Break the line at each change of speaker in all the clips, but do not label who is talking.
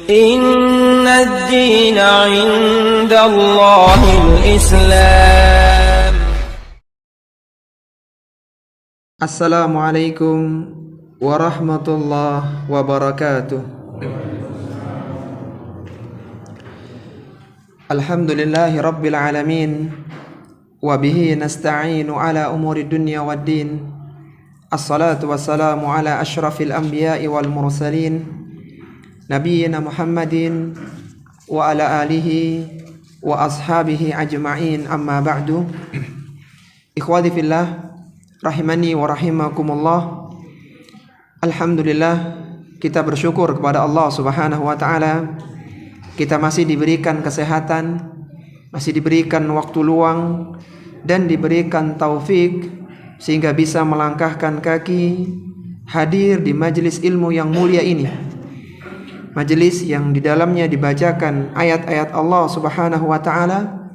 Inna ad-dina 'inda Allahil Islam.
Assalamualaikum warahmatullahi wabarakatuh. Alhamdulillahi rabbil alamin, wa bihi nasta'inu ala umuri dunya waddin. Assalatu wassalamu ala ashrafil anbiya'i wal mursalin, Nabiyyina Muhammadin wa ala alihi wa ashabihi ajma'in, amma ba'du. Ikhwati fillah, rahimani wa rahimakumullah. Alhamdulillah, kita bersyukur kepada Allah Subhanahu wa taala. Kita masih diberikan kesehatan, masih diberikan waktu luang, dan diberikan taufik sehingga bisa melangkahkan kaki hadir di majelis ilmu yang mulia ini. Majelis yang di dalamnya dibacakan ayat-ayat Allah Subhanahu wa taala,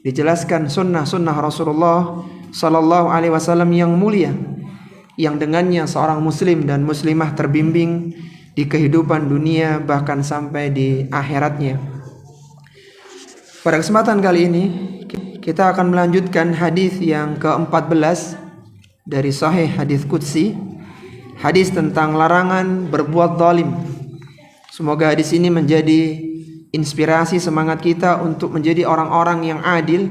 dijelaskan sunnah-sunnah Rasulullah sallallahu alaihi wasallam yang mulia, yang dengannya seorang muslim dan muslimah terbimbing di kehidupan dunia bahkan sampai di akhiratnya. Pada kesempatan kali ini kita akan melanjutkan hadis yang ke-14 dari Sahih Hadis Qudsi, hadis tentang larangan berbuat zalim. Semoga hadis ini menjadi inspirasi semangat kita untuk menjadi orang-orang yang adil,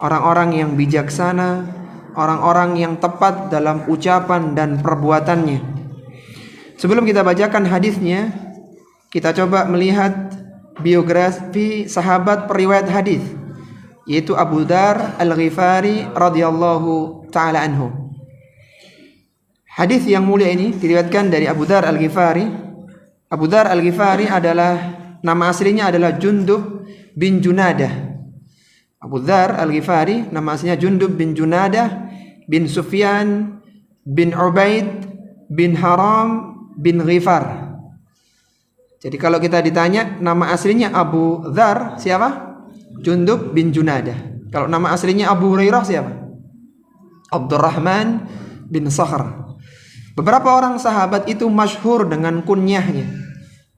orang-orang yang bijaksana, orang-orang yang tepat dalam ucapan dan perbuatannya. Sebelum kita bacakan hadisnya, kita coba melihat biografi sahabat periwayat hadis, yaitu Abu Dzar Al-Ghifari radhiyallahu taala anhu. Hadis yang mulia ini diriwayatkan dari Abu Dzar Al-Ghifari. Abu Dzar Al-Ghifari adalah, nama aslinya adalah Jundub bin Junadah. Abu Dzar Al-Ghifari nama aslinya Jundub bin Junadah bin Sufyan bin Ubaid bin Haram bin Ghifar. Jadi kalau kita ditanya nama aslinya Abu Dzar siapa? Jundub bin Junadah. Kalau nama aslinya Abu Hurairah siapa? Abdurrahman bin Sakhr. Beberapa orang sahabat itu masyhur dengan kunyahnya.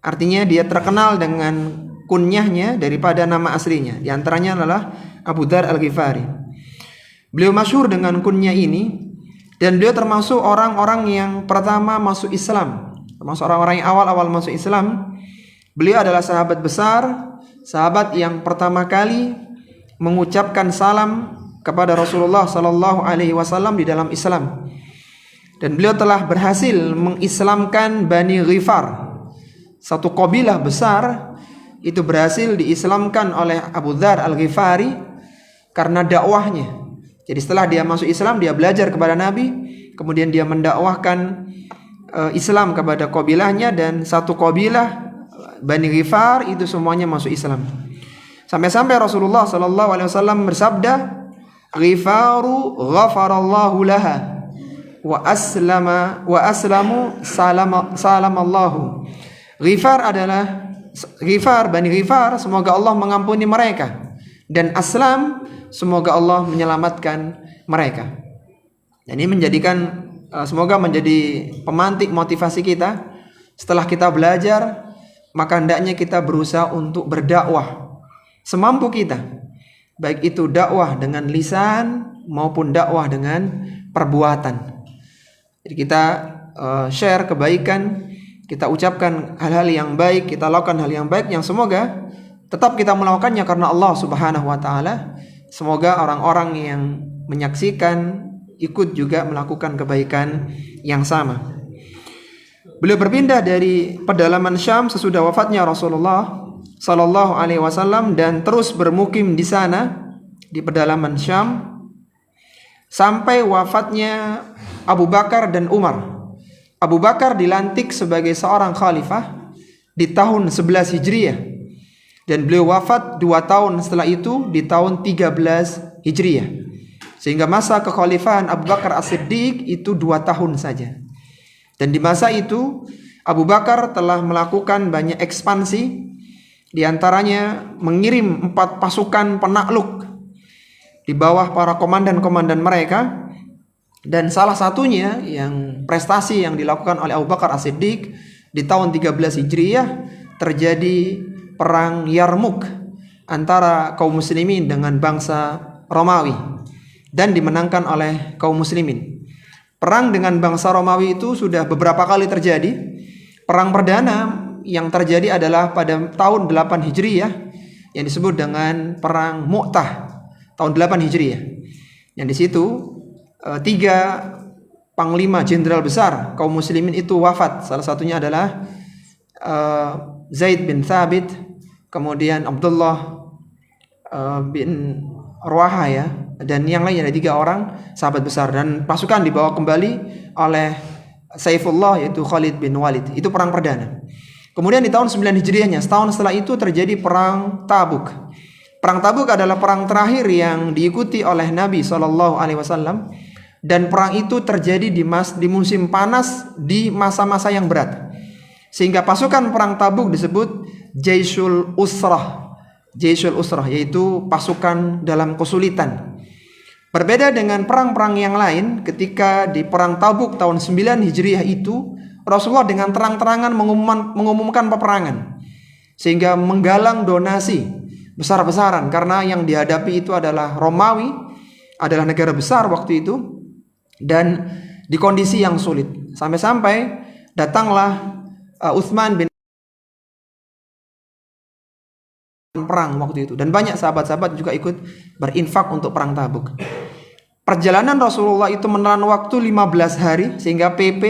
Artinya dia terkenal dengan kunyahnya daripada nama aslinya. Di antaranya adalah Abu Dzar Al-Ghifari. Beliau masyhur dengan kunyah ini, dan beliau termasuk orang-orang yang pertama masuk Islam. Termasuk orang-orang yang awal-awal masuk Islam. Beliau adalah sahabat besar, sahabat yang pertama kali mengucapkan salam kepada Rasulullah sallallahu alaihi wasallam di dalam Islam. Dan beliau telah berhasil mengislamkan Bani Ghifar, satu kabilah besar itu berhasil diislamkan oleh Abu Dzar Al-Ghifari karena dakwahnya. Jadi setelah dia masuk Islam, dia belajar kepada Nabi, kemudian dia mendakwahkan Islam kepada kabilahnya, dan satu kabilah Bani Ghifar itu semuanya masuk Islam. Sampai-sampai Rasulullah sallallahu alaihi wasallam bersabda, "Ghifaru ghafarallahu laha wa aslamu salamallahu." Ghifar, Bani Ghifar, semoga Allah mengampuni mereka, dan Aslam, semoga Allah menyelamatkan mereka. Dan ini menjadikan, semoga menjadi pemantik motivasi kita. Setelah kita belajar, maka hendaknya kita berusaha untuk berdakwah semampu kita, baik itu dakwah dengan lisan maupun dakwah dengan perbuatan. Jadi kita share kebaikan, kita ucapkan hal-hal yang baik, kita lakukan hal yang baik yang semoga tetap kita melakukannya karena Allah Subhanahu wa taala. Semoga orang-orang yang menyaksikan ikut juga melakukan kebaikan yang sama. Beliau berpindah dari pedalaman Syam sesudah wafatnya Rasulullah sallallahu alaihi wasallam dan terus bermukim di sana di pedalaman Syam sampai wafatnya Abu Bakar dan Umar. Abu Bakar dilantik sebagai seorang khalifah di tahun 11 Hijriah, dan beliau wafat 2 tahun setelah itu di tahun 13 Hijriah. Sehingga masa kekhalifahan Abu Bakar As-Siddiq itu 2 tahun saja. Dan di masa itu Abu Bakar telah melakukan banyak ekspansi, di antaranya mengirim 4 pasukan penakluk di bawah para komandan-komandan mereka. Dan salah satunya yang prestasi yang dilakukan oleh Abu Bakar As-Siddiq di tahun 13 Hijriah terjadi perang Yarmuk antara kaum muslimin dengan bangsa Romawi dan dimenangkan oleh kaum muslimin. Perang dengan bangsa Romawi itu sudah beberapa kali terjadi. Perang perdana yang terjadi adalah pada tahun 8 Hijriyah yang disebut dengan perang Mu'tah tahun 8 Hijriyah. Yang di situ 3 panglima jenderal besar kaum muslimin itu wafat. Salah satunya adalah Zaid bin Thabit, kemudian Abdullah bin Ruaha ya, dan yang lain ada 3 orang sahabat besar, dan pasukan dibawa kembali oleh Saifullah yaitu Khalid bin Walid. Itu perang perdana. Kemudian di tahun 9 Hijriahnya, setahun setelah itu terjadi perang Tabuk. Perang Tabuk adalah perang terakhir yang diikuti oleh Nabi SAW, dan perang itu terjadi di musim panas di masa-masa yang berat. Sehingga pasukan perang Tabuk disebut Jaisul Usrah. Jaisul Usrah yaitu pasukan dalam kesulitan. Berbeda dengan perang-perang yang lain, ketika di perang Tabuk tahun 9 Hijriah itu Rasulullah dengan terang-terangan mengumumkan peperangan, sehingga menggalang donasi besar-besaran karena yang dihadapi itu adalah Romawi, adalah negara besar waktu itu, dan di kondisi yang sulit. Sampai-sampai datanglah Utsman bin perang waktu itu, dan banyak sahabat-sahabat juga ikut berinfak untuk perang Tabuk. Perjalanan Rasulullah itu menelan waktu 15 hari, sehingga PP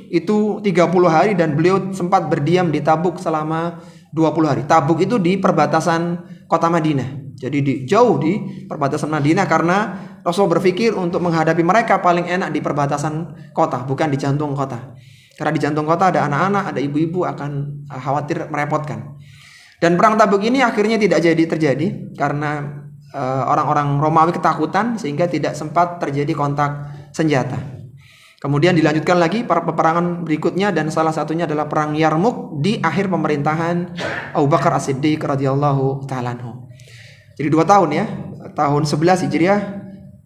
itu 30 hari, dan beliau sempat berdiam di Tabuk selama 20 hari. Tabuk itu di perbatasan kota Madinah. Jadi jauh di perbatasan Madinah, karena Rasul berpikir untuk menghadapi mereka paling enak di perbatasan kota, bukan di jantung kota. Karena di jantung kota ada anak-anak, ada ibu-ibu, akan khawatir merepotkan. Dan perang Tabuk ini akhirnya tidak jadi terjadi karena orang-orang Romawi ketakutan, sehingga tidak sempat terjadi kontak senjata. Kemudian dilanjutkan lagi para peperangan berikutnya, dan salah satunya adalah perang Yarmuk di akhir pemerintahan Abu Bakar As-Siddiq radhiyallahu ta'ala anhu. Jadi 2 tahun ya, tahun 11 Hijriah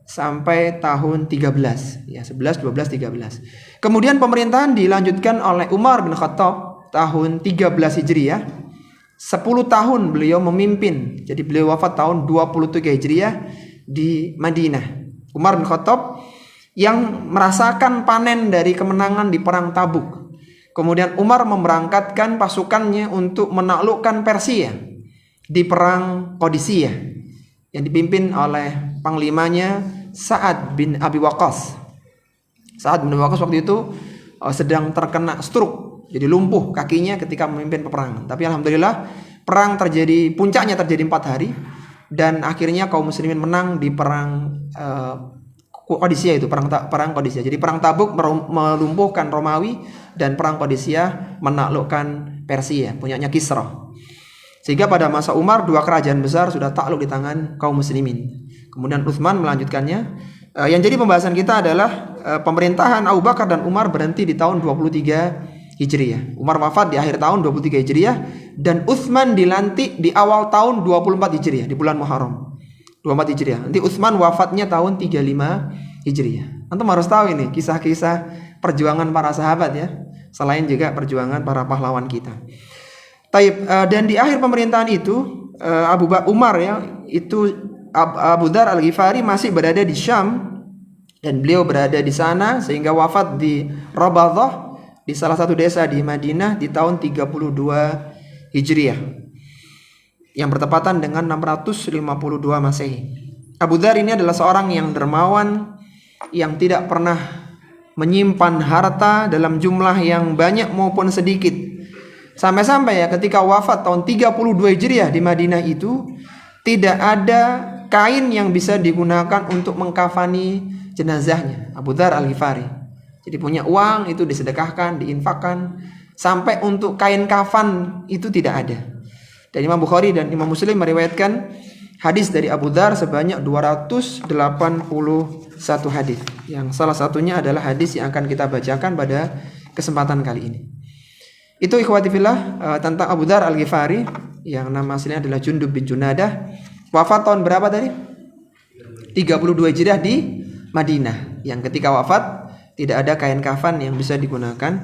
sampai tahun 13 ya, 11, 12, 13. Kemudian pemerintahan dilanjutkan oleh Umar bin Khattab tahun 13 Hijriah. 10 tahun beliau memimpin. Jadi beliau wafat tahun 23 Hijriah di Madinah. Umar bin Khattab yang merasakan panen dari kemenangan di perang Tabuk. Kemudian Umar memberangkatkan pasukannya untuk menaklukkan Persia di perang Qadisiyah yang dipimpin oleh panglimanya Sa'ad bin Abi Waqqas. Sa'ad bin Abi Waqqas waktu itu sedang terkena stroke, jadi lumpuh kakinya ketika memimpin peperangan. Tapi alhamdulillah perang terjadi, puncaknya terjadi 4 hari, dan akhirnya kaum muslimin menang di perang Qadisiyah itu, perang Qadisiyah. Jadi perang Tabuk melumpuhkan Romawi, dan perang Qadisiyah menaklukkan Persia punyanya Kisra. Sehingga pada masa Umar 2 kerajaan besar sudah takluk di tangan kaum muslimin. Kemudian Utsman melanjutkannya. Yang jadi pembahasan kita adalah pemerintahan Abu Bakar dan Umar berhenti di tahun 23 Hijriah. Umar wafat di akhir tahun 23 Hijriah, dan Utsman dilantik di awal tahun 24 Hijriah di bulan Muharram 24 Hijriah. Nanti Utsman wafatnya tahun 35 Hijriah. Antum harus tahu ini kisah-kisah perjuangan para sahabat ya, selain juga perjuangan para pahlawan kita. Taib, dan di akhir pemerintahan itu Umar ya, itu Abu Dzar Al-Ghifari masih berada di Syam, dan beliau berada di sana sehingga wafat di Rabadhah, di salah satu desa di Madinah di tahun 32 Hijriah yang bertepatan dengan 652 Masehi. Abu Dzar ini adalah seorang yang dermawan, yang tidak pernah menyimpan harta dalam jumlah yang banyak maupun sedikit. Sampai-sampai ya ketika wafat tahun 32 Hijriah di Madinah itu tidak ada kain yang bisa digunakan untuk mengkafani jenazahnya, Abu Dzar Al-Ghifari. Jadi punya uang itu disedekahkan, diinfakkan, sampai untuk kain kafan itu tidak ada. Dan Imam Bukhari dan Imam Muslim meriwayatkan hadis dari Abu Dzar sebanyak 281 hadis. Yang salah satunya adalah hadis yang akan kita bacakan pada kesempatan kali ini. Itu ikhwati fillah tentang Abu Dzar Al-Ghifari yang nama aslinya adalah Jundub bin Junadah. Wafat tahun berapa tadi? 32 Hijriah di Madinah. Yang ketika wafat tidak ada kain kafan yang bisa digunakan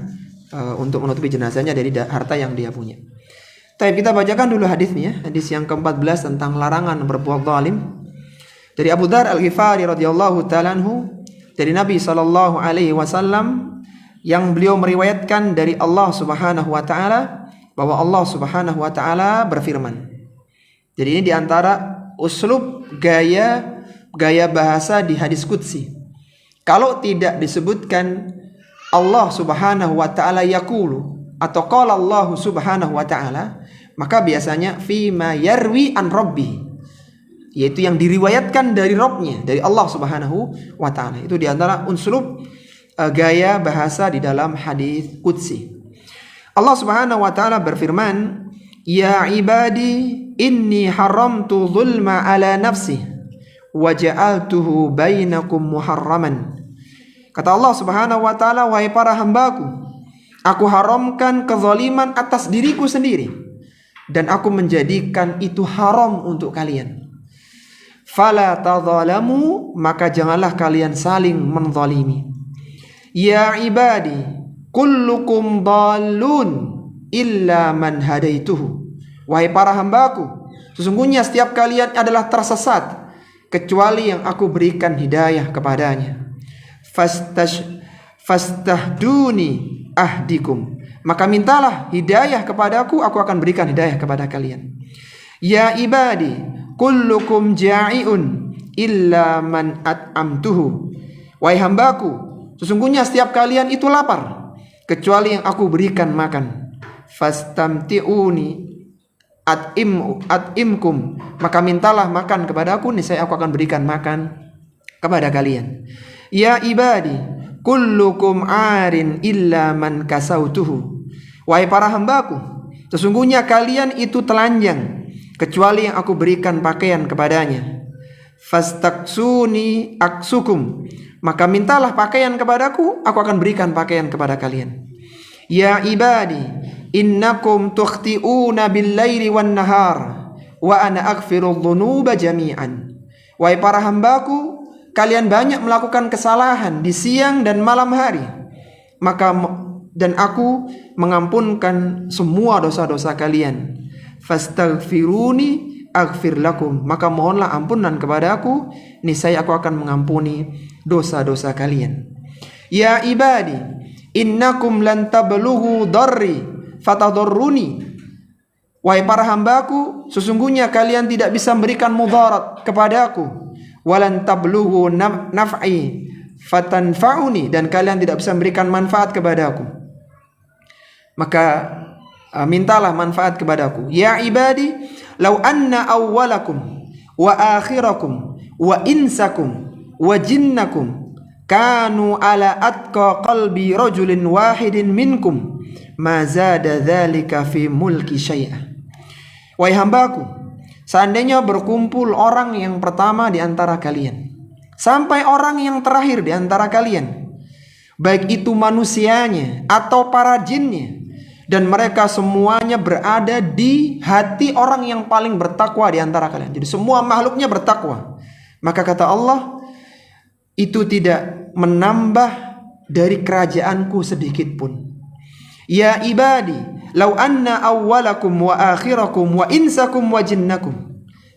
untuk menutupi jenazahnya dari harta yang dia punya. Tapi kita bacakan dulu hadisnya, hadis yang ke-14 tentang larangan berbuat zalim. Dari Abu Dzar Al-Ghifari radhiyallahu ta'ala anhu, dari Nabi sallallahu alaihi wasallam, yang beliau meriwayatkan dari Allah Subhanahu wa taala bahwa Allah Subhanahu wa taala berfirman. Jadi ini diantara uslub gaya bahasa di hadis qudsi. Kalau tidak disebutkan Allah Subhanahu wa taala yaqulu atau qala Allah Subhanahu wa taala, maka biasanya fima yarwi an rabbi, yaitu yang diriwayatkan dari Rabbnya, dari Allah Subhanahu wa taala. Itu diantara uslub gaya bahasa di dalam hadis qudsi. Allah Subhanahu wa taala berfirman, ya ibadi inni haramtu zulma ala nafsi wa ja'altuhu bainakum muharraman. Kata Allah Subhanahu wa taala, wahai para hambaku, aku haramkan kezaliman atas diriku sendiri dan aku menjadikan itu haram untuk kalian. Fala tadzalamu, maka janganlah kalian saling menzalimi. Ya ibadi kullukum dallun illa man hadaituhu. Wahai para hambaku, sesungguhnya setiap kalian adalah tersesat kecuali yang aku berikan hidayah kepadanya. Fastahduni ahdikum, maka mintalah hidayah kepadaku, aku akan berikan hidayah kepada kalian. Ya ibadi kullukum ja'iun illa man at'amtuhu. Wahai hambaku, sesungguhnya setiap kalian itu lapar kecuali yang aku berikan makan. Fastamti'uni at'imkum, maka mintalah makan kepada aku, niscaya aku akan berikan makan kepada kalian. Ya ibadi kullukum arin illa man kasautuhu. Wahai para hambaku, sesungguhnya kalian itu telanjang kecuali yang aku berikan pakaian kepadanya. Fastaksuni aksukum, maka mintalah pakaian kepadaku, aku akan berikan pakaian kepada kalian. Ya ibadi innakum tukhti'una bil-laili wan-nahar wa ana aghfiru dzunuba jami'an. Wahai para hambaku, kalian banyak melakukan kesalahan di siang dan malam hari, dan aku mengampunkan semua dosa-dosa kalian. Fastaghfiruni aghfir lakum, maka mohonlah ampunan kepada aku, niscaya aku akan mengampuni dosa-dosa kalian. Ya ibadi innakum lan tablughu darri fatadurruni. Wahai para hambaku, sesungguhnya kalian tidak bisa memberikan mudarat kepadaku. Walan tablughu naf'i fatanfa'uni, dan kalian tidak bisa memberikan manfaat kepadaku, maka mintalah manfaat kepadaku. Ya ibadi law anna awwalakum wa akhirakum wa insakum wa jinnakum kanu ala atqa qalbi rajulin wahidin minkum ma zada dzalika fi mulki syai'a. Wahai hambaku, seandainya berkumpul orang yang pertama di antara kalian sampai orang yang terakhir di antara kalian, baik itu manusianya atau para jinnya, dan mereka semuanya berada di hati orang yang paling bertakwa di antara kalian, jadi semua makhluknya bertakwa, maka kata Allah, itu tidak menambah dari kerajaanku sedikit pun. Ya ibadi law anna awwalakum wa akhirakum wa insakum wa jinnakum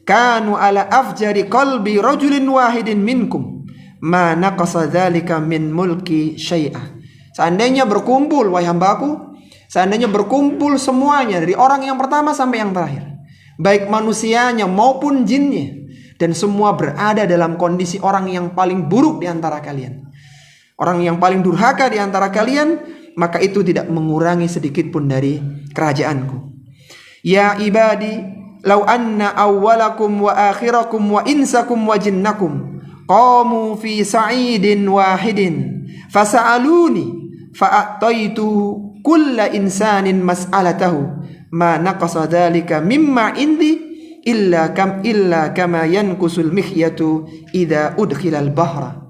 kanu ala afjari qalbi rajulin wahidin minkum ma naqasa dzalika min mulki syai'a. Seandainya berkumpul, wahai hambaku, seandainya berkumpul semuanya dari orang yang pertama sampai yang terakhir, baik manusianya maupun jinnya, dan semua berada dalam kondisi orang yang paling buruk di antara kalian, orang yang paling durhaka di antara kalian, maka itu tidak mengurangi sedikit pun dari kerajaanku. Ya ibadi law anna awwalakum wa akhirakum wa insakum wa jinnakum qamu fi sa'idin wahidin fasa'aluni fa'ataitu kulla insanin mas'alatahu ma naqasa dzalika mimma indi illa kama yankusul mikhyatu idza udkhilal bahra.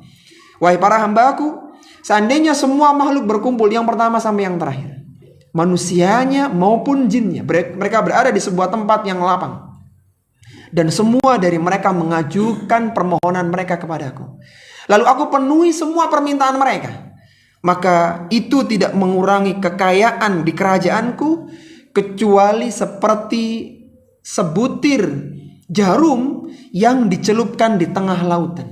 Wahai para hambaku, seandainya semua makhluk berkumpul yang pertama sampai yang terakhir, manusianya maupun jinnya, mereka berada di sebuah tempat yang lapang, dan semua dari mereka mengajukan permohonan mereka kepadaku, lalu aku penuhi semua permintaan mereka, maka itu tidak mengurangi kekayaan di kerajaanku kecuali seperti sebutir jarum yang dicelupkan di tengah lautan,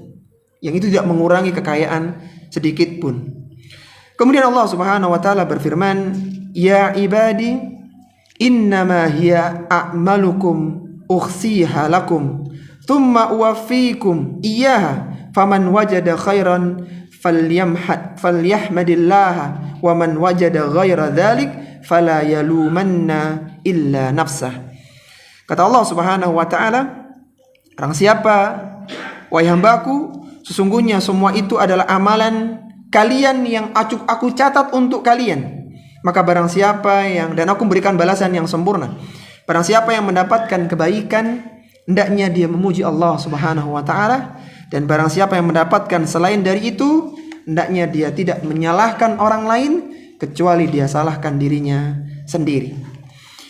yang itu tidak mengurangi kekayaan sedikit pun. Kemudian Allah Subhanahu wa taala berfirman, "Ya ibadi, innama hiya a'malukum ukhsiha lakum, thumma uwaffikum iyyaha, faman wajada khairan falyahmadillaha, wa man wajada ghaira dzalik fala yalumanna illa nafsah." Kata Allah Subhanahu wa taala, barang siapa, wahai hambaku, sesungguhnya semua itu adalah amalan kalian yang aku catat untuk kalian. Maka barang siapa yang, dan aku berikan balasan yang sempurna, barang siapa yang mendapatkan kebaikan, hendaknya dia memuji Allah Subhanahu wa taala, dan barang siapa yang mendapatkan selain dari itu, hendaknya dia tidak menyalahkan orang lain kecuali dia salahkan dirinya sendiri.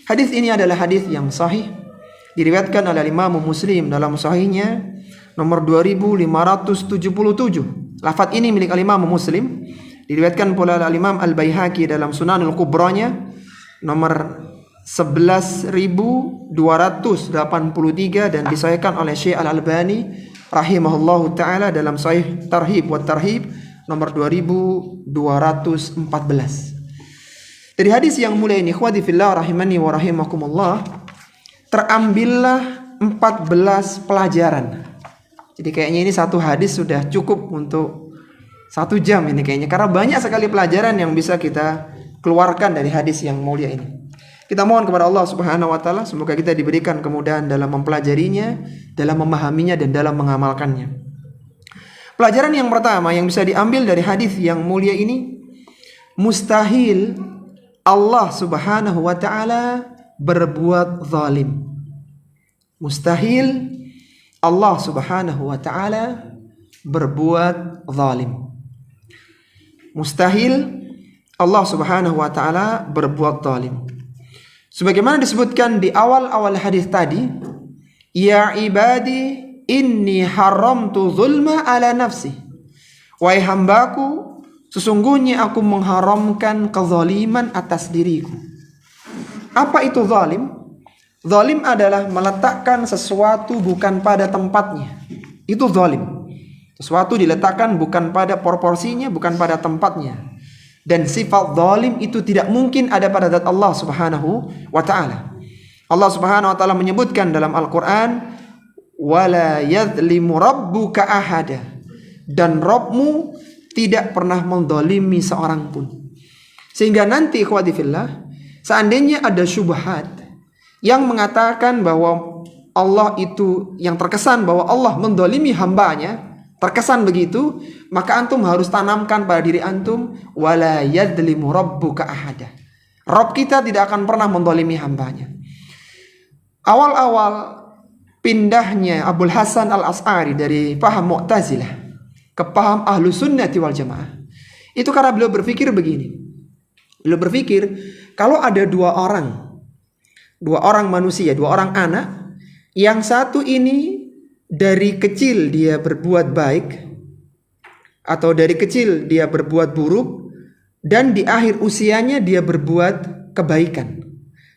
Hadis ini adalah hadis yang sahih, diriwayatkan oleh Imam Muslim dalam sahihnya nomor 2577. Lafaz ini milik Imam Muslim, diriwayatkan pula oleh Imam Al-Baihaqi dalam Sunanul Kubranya nomor 11.283 dan disahihkan oleh Syekh Al-Albani rahimahullahu taala dalam Sahih Tarhib wa Tarhib nomor 2214. Dari hadis yang mulia ini, ikhwati fillah rahimani wa rahimakumullah, terambillah 14 pelajaran. Jadi kayaknya ini satu hadis sudah cukup untuk 1 jam ini kayaknya, karena banyak sekali pelajaran yang bisa kita keluarkan dari hadis yang mulia ini. Kita mohon kepada Allah Subhanahu wa taala semoga kita diberikan kemudahan dalam mempelajarinya, dalam memahaminya, dan dalam mengamalkannya. Pelajaran yang pertama yang bisa diambil dari hadis yang mulia ini, mustahil Allah Subhanahu wa taala berbuat zalim. Mustahil Allah Subhanahu wa taala berbuat zalim. Mustahil Allah Subhanahu wa taala berbuat zalim. Sebagaimana disebutkan di awal-awal hadis tadi, ya ibadi inni haramtu zulma ala nafsi. Wahai hambaku, sesungguhnya aku mengharamkan kezaliman atas diriku. Apa itu zalim? Zalim adalah meletakkan sesuatu bukan pada tempatnya. Itu zalim. Sesuatu diletakkan bukan pada proporsinya, bukan pada tempatnya. Dan sifat zalim itu tidak mungkin ada pada zat Allah Subhanahu wa taala. Allah Subhanahu wa taala menyebutkan dalam Al-Qur'an, wala yadhlimu rabbuka ahada, dan Rabbmu tidak pernah menzalimi seorang pun. Sehingga nanti ikhwati fillah, seandainya ada syubhat yang mengatakan bahwa Allah itu, yang terkesan bahwa Allah menzalimi hambanya, terkesan begitu, maka antum harus tanamkan pada diri antum, wala yadlimu rabbuka ahada. Rabb kita tidak akan pernah menzalimi hambanya. Awal-awal pindahnya Abul Hasan Al-As'ari dari paham Mu'tazilah ke paham Ahlus Sunnati wal Jamaah, itu karena beliau berpikir begini. Beliau berpikir, kalau ada dua orang manusia, 2 orang anak, yang satu ini dari kecil dia berbuat baik, atau dari kecil dia berbuat buruk, dan di akhir usianya dia berbuat kebaikan.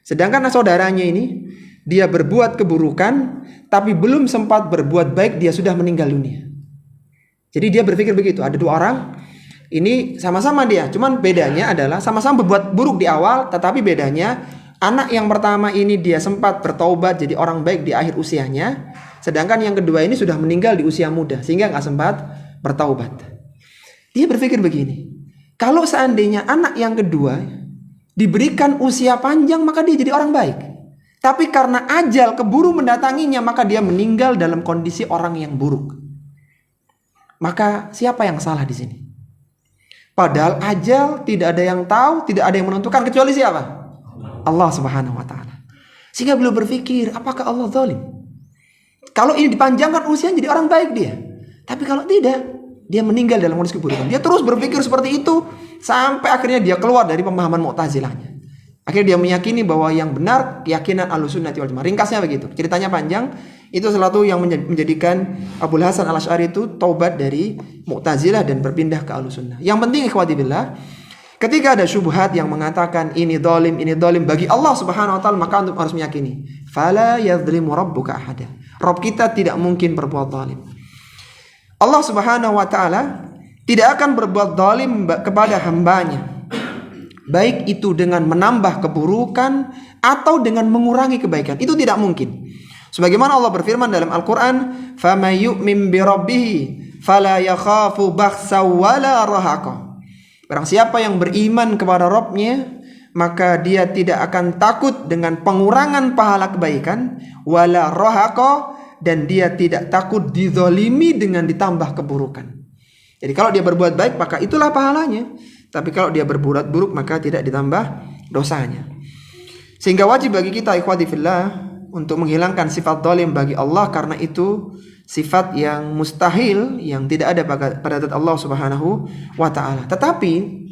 Sedangkan saudaranya ini, dia berbuat keburukan, tapi belum sempat berbuat baik, dia sudah meninggal dunia. Jadi dia berpikir begitu, ada 2 orang, ini sama-sama dia, cuman bedanya adalah sama-sama berbuat buruk di awal, tetapi bedanya anak yang pertama ini dia sempat bertaubat jadi orang baik di akhir usianya, sedangkan yang kedua ini sudah meninggal di usia muda sehingga nggak sempat bertaubat. Dia berpikir begini, kalau seandainya anak yang kedua diberikan usia panjang maka dia jadi orang baik, tapi karena ajal keburu mendatanginya maka dia meninggal dalam kondisi orang yang buruk. Maka siapa yang salah di sini? Padahal ajal tidak ada yang tahu, tidak ada yang menentukan kecuali siapa? Allah Subhanahu wa taala. Sehingga beliau berpikir, apakah Allah zalim? Kalau ini dipanjangkan usia jadi orang baik dia. Tapi kalau tidak, dia meninggal dalam kondisi keburukan. Dia terus berpikir seperti itu sampai akhirnya dia keluar dari pemahaman Mu'tazilahnya. Akhirnya dia meyakini bahwa yang benar keyakinan Ahlussunnah wal Jamaah. Ringkasnya begitu. Ceritanya panjang. Itu sesuatu yang menjadikan Abul Hasan Al-Asy'ari itu taubat dari Mu'tazilah dan berpindah ke Ahlussunnah. Yang penting ikhwati billah, Ketika ada syubhat yang mengatakan ini zalim bagi Allah Subhanahu wa taala, maka antum harus meyakini, fala yadzlimu rabbuka ahada. Rabb kita tidak mungkin berbuat zalim. Allah Subhanahu wa taala tidak akan berbuat zalim kepada hambanya, baik itu dengan menambah keburukan atau dengan mengurangi kebaikan. Itu tidak mungkin. Sebagaimana Allah berfirman dalam Al-Quran, فَمَن يُؤْمِن بِرَبِّهِ فَلَا يَخَافُ بَخْسًا وَلَا رَهَقًا. Barang siapa yang beriman kepada Rabb-nya, maka dia tidak akan takut dengan pengurangan pahala kebaikan, wala rahaqa, dan dia tidak takut dizalimi dengan ditambah keburukan. Jadi kalau dia berbuat baik, maka itulah pahalanya. Tapi kalau dia berbuat buruk, maka tidak ditambah dosanya. Sehingga wajib bagi kita ikhwati fillah untuk menghilangkan sifat zalim bagi Allah, karena itu sifat yang mustahil, yang tidak ada pada zat Allah Subhanahu wa taala. Tetapi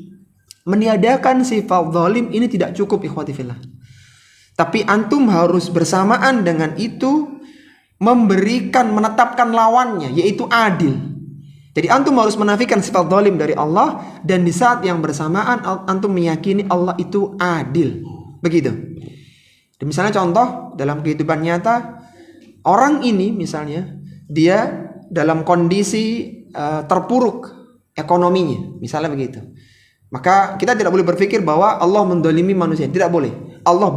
meniadakan sifat zalim ini tidak cukup ikhwati fillah. Tapi antum harus bersamaan dengan itu menetapkan lawannya, yaitu adil. Jadi antum harus menafikan sifat zalim dari Allah, dan di saat yang bersamaan antum meyakini Allah itu adil. Begitu. Misalnya contoh dalam kehidupan nyata, orang ini misalnya dia dalam kondisi terpuruk ekonominya, misalnya begitu. Maka kita tidak boleh berpikir bahwa Allah mendolimi manusia, tidak boleh. Allah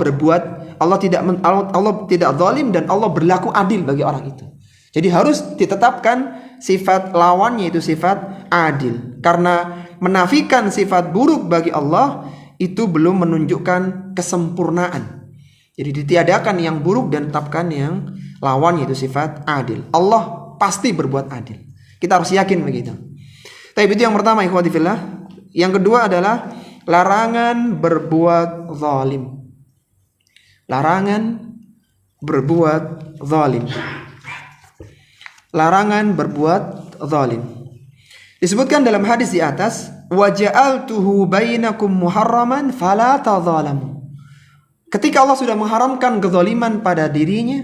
tidak zalim, dan Allah berlaku adil bagi orang itu. Jadi harus ditetapkan sifat lawannya, itu sifat adil. Karena menafikan sifat buruk bagi Allah itu belum menunjukkan kesempurnaan. Jadi ditiadakan yang buruk dan tetapkan yang lawan, yaitu sifat adil. Allah pasti berbuat adil. Kita harus yakin begitu. Tapi itu yang pertama ikhwati fillah. Yang kedua adalah larangan berbuat zalim. Larangan berbuat zalim. Larangan berbuat zalim. Disebutkan dalam hadis di atas, wa ja'altuhu bainakum muharraman fala tadzalamu. Ketika Allah sudah mengharamkan kezaliman pada dirinya,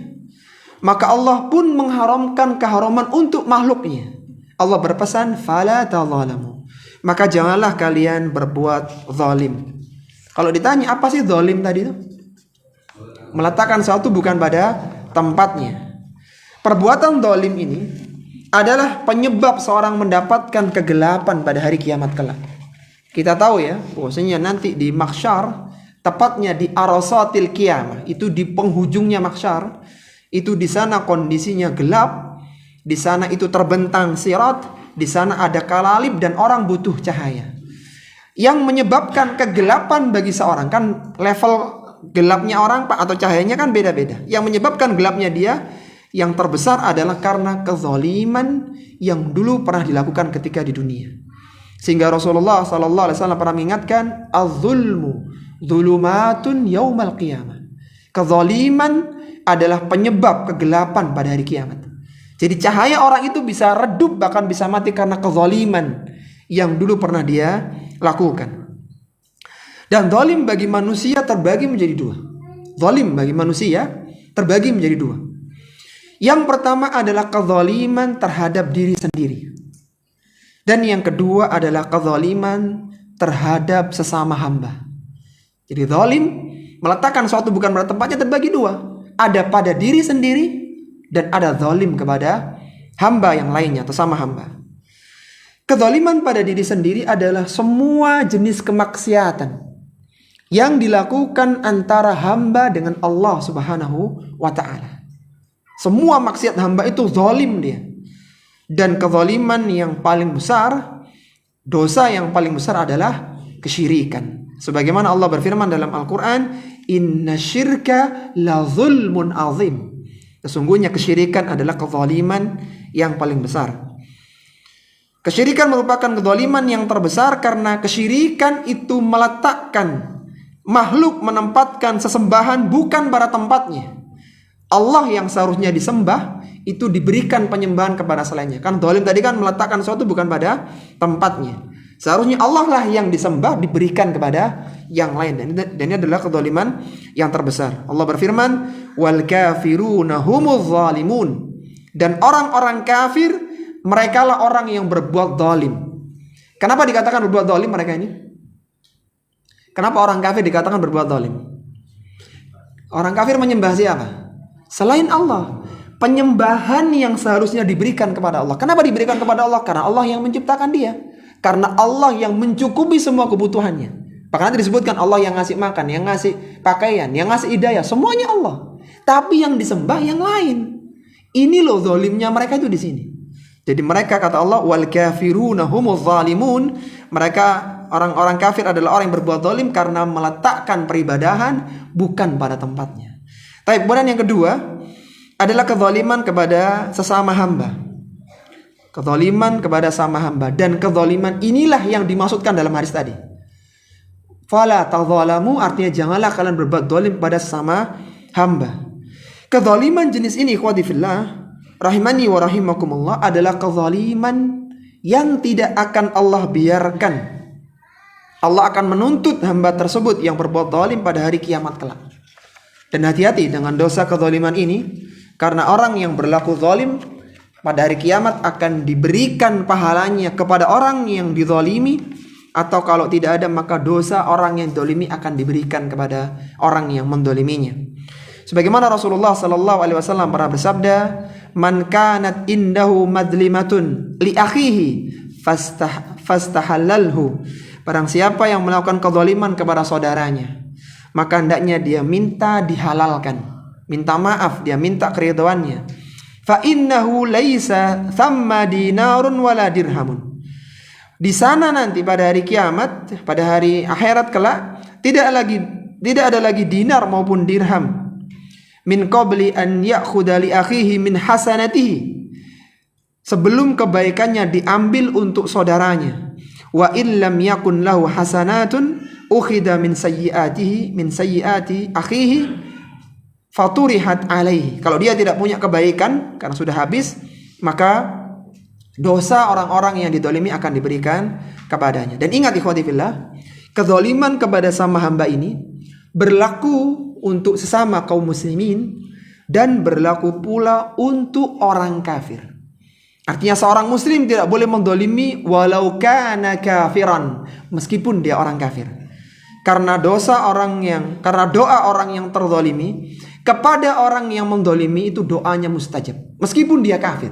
maka Allah pun mengharamkan keharaman untuk makhluknya. Allah berpesan, fala tadzalamu, maka janganlah kalian berbuat zalim. Kalau ditanya apa sih zalim tadi itu? Meletakkan sesuatu bukan pada tempatnya. Perbuatan zalim ini adalah penyebab seorang mendapatkan kegelapan pada hari kiamat kelak. Kita tahu ya, bahwasanya nanti di mahsyar, tepatnya di arasatil qiyamah, itu di penghujungnya mahsyar, itu di sana kondisinya gelap, di sana itu terbentang sirat, di sana ada kalalib dan orang butuh cahaya. Yang menyebabkan kegelapan bagi seorang, kan level gelapnya orang atau cahayanya kan beda-beda. Yang menyebabkan gelapnya dia yang terbesar adalah karena kezaliman yang dulu pernah dilakukan ketika di dunia. Sehingga Rasulullah SAW pernah mengingatkan, az-zulmu dzulumatun yaumal qiyamah. Kezaliman adalah penyebab kegelapan pada hari kiamat. Jadi cahaya orang itu bisa redup, bahkan bisa mati karena kezaliman yang dulu pernah dia lakukan. Dan zalim bagi manusia terbagi menjadi dua. Zalim bagi manusia terbagi menjadi dua. Yang pertama adalah kezaliman terhadap diri sendiri. Dan yang kedua adalah kezaliman terhadap sesama hamba. Jadi zalim meletakkan suatu bukan pada tempatnya terbagi dua. Ada pada diri sendiri dan ada zalim kepada hamba yang lainnya atau sama hamba. Kezaliman pada diri sendiri adalah semua jenis kemaksiatan yang dilakukan antara hamba dengan Allah Subhanahu wa ta'ala. Semua maksiat hamba itu zalim dia. Dan kezaliman yang paling besar, dosa yang paling besar adalah kesyirikan. Sebagaimana Allah berfirman dalam Al-Quran, inna syirka la zulmun azim. Sesungguhnya kesyirikan adalah kezaliman yang paling besar. Kesyirikan merupakan kezaliman yang terbesar karena kesyirikan itu meletakkan makhluk menempatkan sesembahan bukan pada tempatnya. Allah yang seharusnya disembah itu diberikan penyembahan kepada selainnya. Kan zalim tadi kan meletakkan sesuatu bukan pada tempatnya. Seharusnya Allah lah yang disembah diberikan kepada yang lain. Dan ini adalah kezaliman yang terbesar. Allah berfirman, wal kafiruna humuz zalimun. Dan orang-orang kafir, mereka lah orang yang berbuat zalim. Kenapa dikatakan berbuat zalim mereka ini? Kenapa orang kafir dikatakan berbuat zalim? Orang kafir menyembah siapa? Selain Allah. Penyembahan yang seharusnya diberikan kepada Allah. Kenapa diberikan kepada Allah? Karena Allah yang menciptakan dia. Karena Allah yang mencukupi semua kebutuhannya. Bahkan nanti disebutkan Allah yang ngasih makan, yang ngasih pakaian, yang ngasih hidayah. Semuanya Allah. Tapi yang disembah yang lain. Ini loh zalimnya mereka itu di sini. Jadi mereka, kata Allah, wal kafiruna humuz zalimun. Mereka orang-orang kafir adalah orang yang berbuat zalim karena meletakkan peribadahan bukan pada tempatnya. Tapi kemudian yang kedua adalah kezaliman kepada sesama hamba. Kezaliman kepada sama hamba. Dan kezaliman inilah yang dimaksudkan dalam hadis tadi. Fala tadzalamu, artinya janganlah kalian berbuat zalim pada sesama hamba. Kezaliman jenis ini, ikhwati fillah, rahimani wa rahimakumullah, adalah kezaliman yang tidak akan Allah biarkan. Allah akan menuntut hamba tersebut yang berbuat zalim pada hari kiamat kelak. Dan hati-hati dengan dosa kezaliman ini, karena orang yang berlaku zalim pada hari kiamat akan diberikan pahalanya kepada orang yang dizalimi, atau kalau tidak ada maka dosa orang yang zalimi akan diberikan kepada orang yang menzaliminya. Sebagaimana Rasulullah sallallahu alaihi wasallam pernah bersabda, "Man kanat indahu madlimatun li akhihi fastahalalhu." Barang siapa yang melakukan kezaliman kepada saudaranya, maka hendaknya dia minta dihalalkan. Minta maaf, dia minta keridhaannya. Fa innahu laisa thamma dinarun wala dirhamun. Di sana nanti pada hari kiamat, pada hari akhirat kelak, tidak ada lagi dinar maupun dirham. Min qabli an ya'khudha li akhihi min hasanatihi. Sebelum kebaikannya diambil untuk saudaranya. Wa illam yakun lahu hasanatun ukhidha min sayyiati akhihi faturihat alaihi. Kalau dia tidak punya kebaikan karena sudah habis, maka dosa orang-orang yang dizalimi akan diberikan kepadanya. Dan ingat ikhwati fillah, kezaliman kepada sama hamba ini berlaku untuk sesama kaum muslimin dan berlaku pula untuk orang kafir. Artinya seorang muslim tidak boleh menzalimi walau kana kafiran, meskipun dia orang kafir. Karena doa orang yang terzalimi kepada orang yang menzalimi itu doanya mustajab, meskipun dia kafir.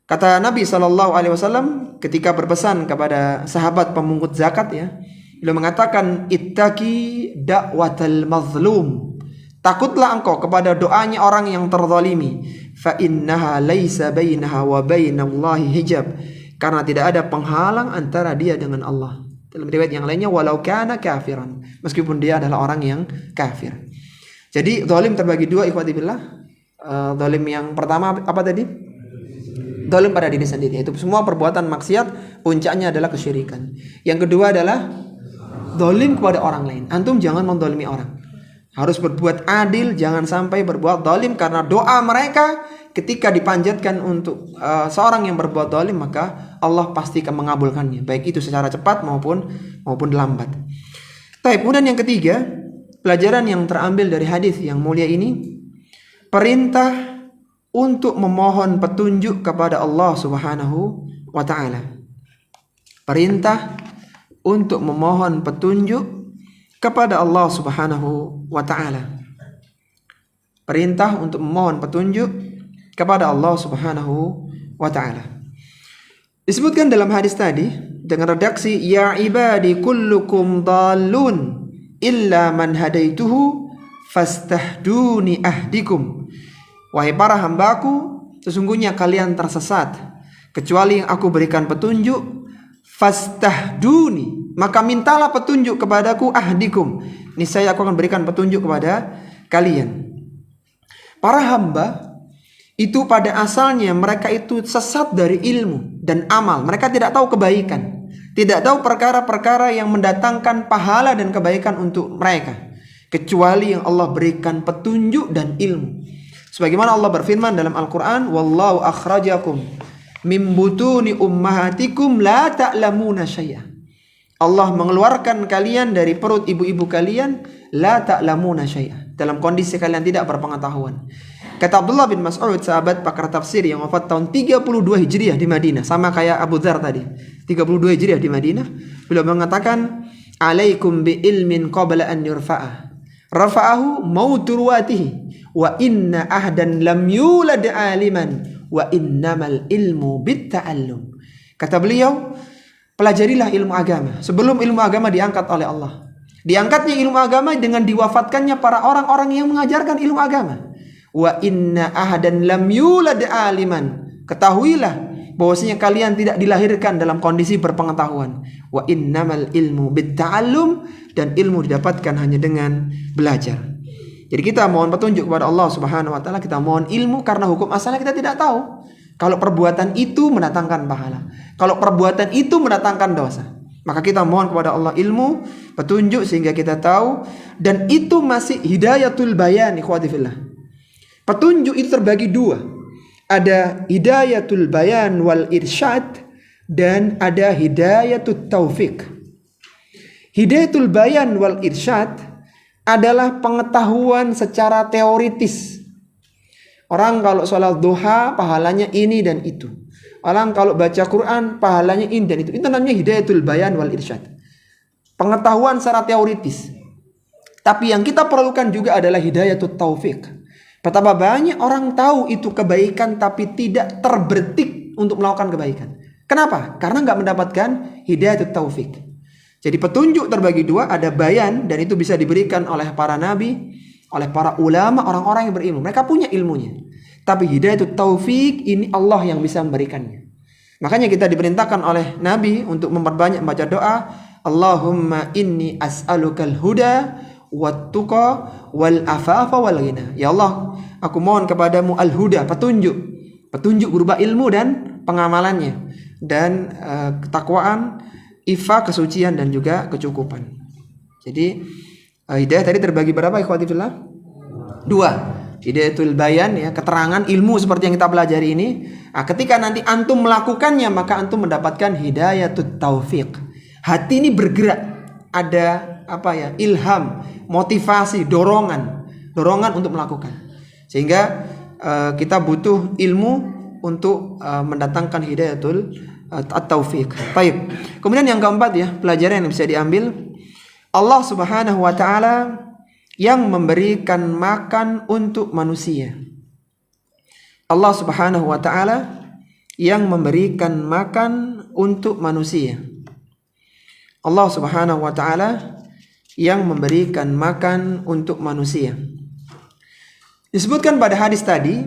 Kata Nabi SAW ketika berpesan kepada sahabat pemungut zakat, ya, beliau mengatakan, ittaqi da'watal mazlum. Takutlah engkau kepada doanya orang yang terzalimi. Fa innaha laisa bainaha wa bainallahi hijab. Karena tidak ada penghalang antara dia dengan Allah. Dalam riwayat yang lainnya, walau kana kafiran, meskipun dia adalah orang yang kafir. Jadi zalim terbagi dua, ikhwati billah. Zalim yang pertama apa tadi? Zalim pada diri sendiri. Itu semua perbuatan maksiat, puncaknya adalah kesyirikan. Yang kedua adalah zalim kepada orang lain. Antum jangan menzalimi orang. Harus berbuat adil, jangan sampai berbuat zalim, karena doa mereka ketika dipanjatkan untuk seorang yang berbuat zalim, maka Allah pasti akan mengabulkannya, baik itu secara cepat maupun lambat. Kemudian yang ketiga, pelajaran yang terambil dari hadis yang mulia ini, perintah untuk memohon petunjuk kepada Allah Subhanahu wa taala. Perintah untuk memohon petunjuk kepada Allah Subhanahu wa taala. Perintah untuk memohon petunjuk kepada Allah Subhanahu wa taala. Disebutkan dalam hadis tadi dengan redaksi, ya ibadi kullukum dhalun illa man hadaituhu fastahduni ahdikum. Wahai para hambaku, sesungguhnya kalian tersesat kecuali yang aku berikan petunjuk. Fastahduni, maka mintalah petunjuk kepadaku, ahdikum, niscaya aku akan berikan petunjuk kepada kalian. Para hamba itu pada asalnya mereka itu sesat dari ilmu dan amal. Mereka tidak tahu kebaikan, tidak tahu perkara-perkara yang mendatangkan pahala dan kebaikan untuk mereka, kecuali yang Allah berikan petunjuk dan ilmu. Sebagaimana Allah berfirman dalam Al-Quran, wallahu akhrajakum min butuni ummahatikum la ta'lamuna syai'a. Allah mengeluarkan kalian dari perut ibu-ibu kalian, la ta'lamuna syai'a, dalam kondisi kalian tidak berpengetahuan. Kata Abdullah bin Mas'ud, sahabat pakar tafsir yang wafat tahun 32 Hijriah di Madinah, sama kayak Abu Dzar tadi, 32 Hijriah di Madinah. Beliau mengatakan, "Alaikum bi ilmin qabla an yurfa'ah. Rafa'ahu mautu ruwatihi wa inna ahdan lam yulad aliman wa innamal ilmu bitta'allum." Kata beliau, pelajarilah ilmu agama sebelum ilmu agama diangkat oleh Allah. Diangkatnya ilmu agama dengan diwafatkannya para orang-orang yang mengajarkan ilmu agama. Wa inna ahadan lam yulad aliman. Ketahuilah bahwasanya kalian tidak dilahirkan dalam kondisi berpengetahuan. Wa innamal ilmu bitta'allum, dan ilmu didapatkan hanya dengan belajar. Jadi kita mohon petunjuk kepada Allah Subhanahu wa taala, kita mohon ilmu karena hukum asalnya kita tidak tahu. Kalau perbuatan itu mendatangkan pahala, kalau perbuatan itu mendatangkan dosa, maka kita mohon kepada Allah ilmu, petunjuk sehingga kita tahu. Dan itu masih hidayatul bayan, ikhwati fillah. Petunjuk itu terbagi dua. Ada hidayatul bayan wal irsyad, dan ada hidayatul taufik. Hidayatul bayan wal irsyad adalah pengetahuan secara teoritis. Orang kalau sholat duha pahalanya ini dan itu. Orang kalau baca Quran pahalanya ini dan itu. Itu namanya hidayatul bayan wal irsyad. Pengetahuan secara teoritis. Tapi yang kita perlukan juga adalah hidayatul taufik. Betapa banyak orang tahu itu kebaikan tapi tidak terbetik untuk melakukan kebaikan. Kenapa? Karena nggak mendapatkan hidayatul taufik. Jadi petunjuk terbagi dua, ada bayan, dan itu bisa diberikan oleh para nabi, oleh para ulama, orang-orang yang berilmu. Mereka punya ilmunya. Tapi hidayatul taufik ini Allah yang bisa memberikannya. Makanya kita diperintahkan oleh nabi untuk memperbanyak membaca doa, Allahumma inni as'alukal huda wat-tuqa wal afafa wal ghina. Ya Allah, aku mohon kepadamu al-huda, petunjuk. Petunjuk berupa ilmu dan pengamalannya, dan ketakwaan, ifa, kesucian, dan juga kecukupan. Jadi hidayah tadi terbagi berapa ikhwati fillah? Dua. Hidayatul bayan, ya, keterangan ilmu seperti yang kita pelajari ini. Nah, ketika nanti antum melakukannya, maka antum mendapatkan hidayatul taufik. Hati ini bergerak, ada ilham, motivasi, dorongan untuk melakukan. Sehingga kita butuh ilmu untuk mendatangkan hidayatul taufik. Baik. Kemudian yang keempat, ya, pelajaran yang bisa diambil, Allah Subhanahu wa taala yang memberikan makan untuk manusia. Allah Subhanahu wa taala yang memberikan makan untuk manusia. Allah Subhanahu wa taala yang memberikan makan untuk manusia. Disebutkan pada hadis tadi,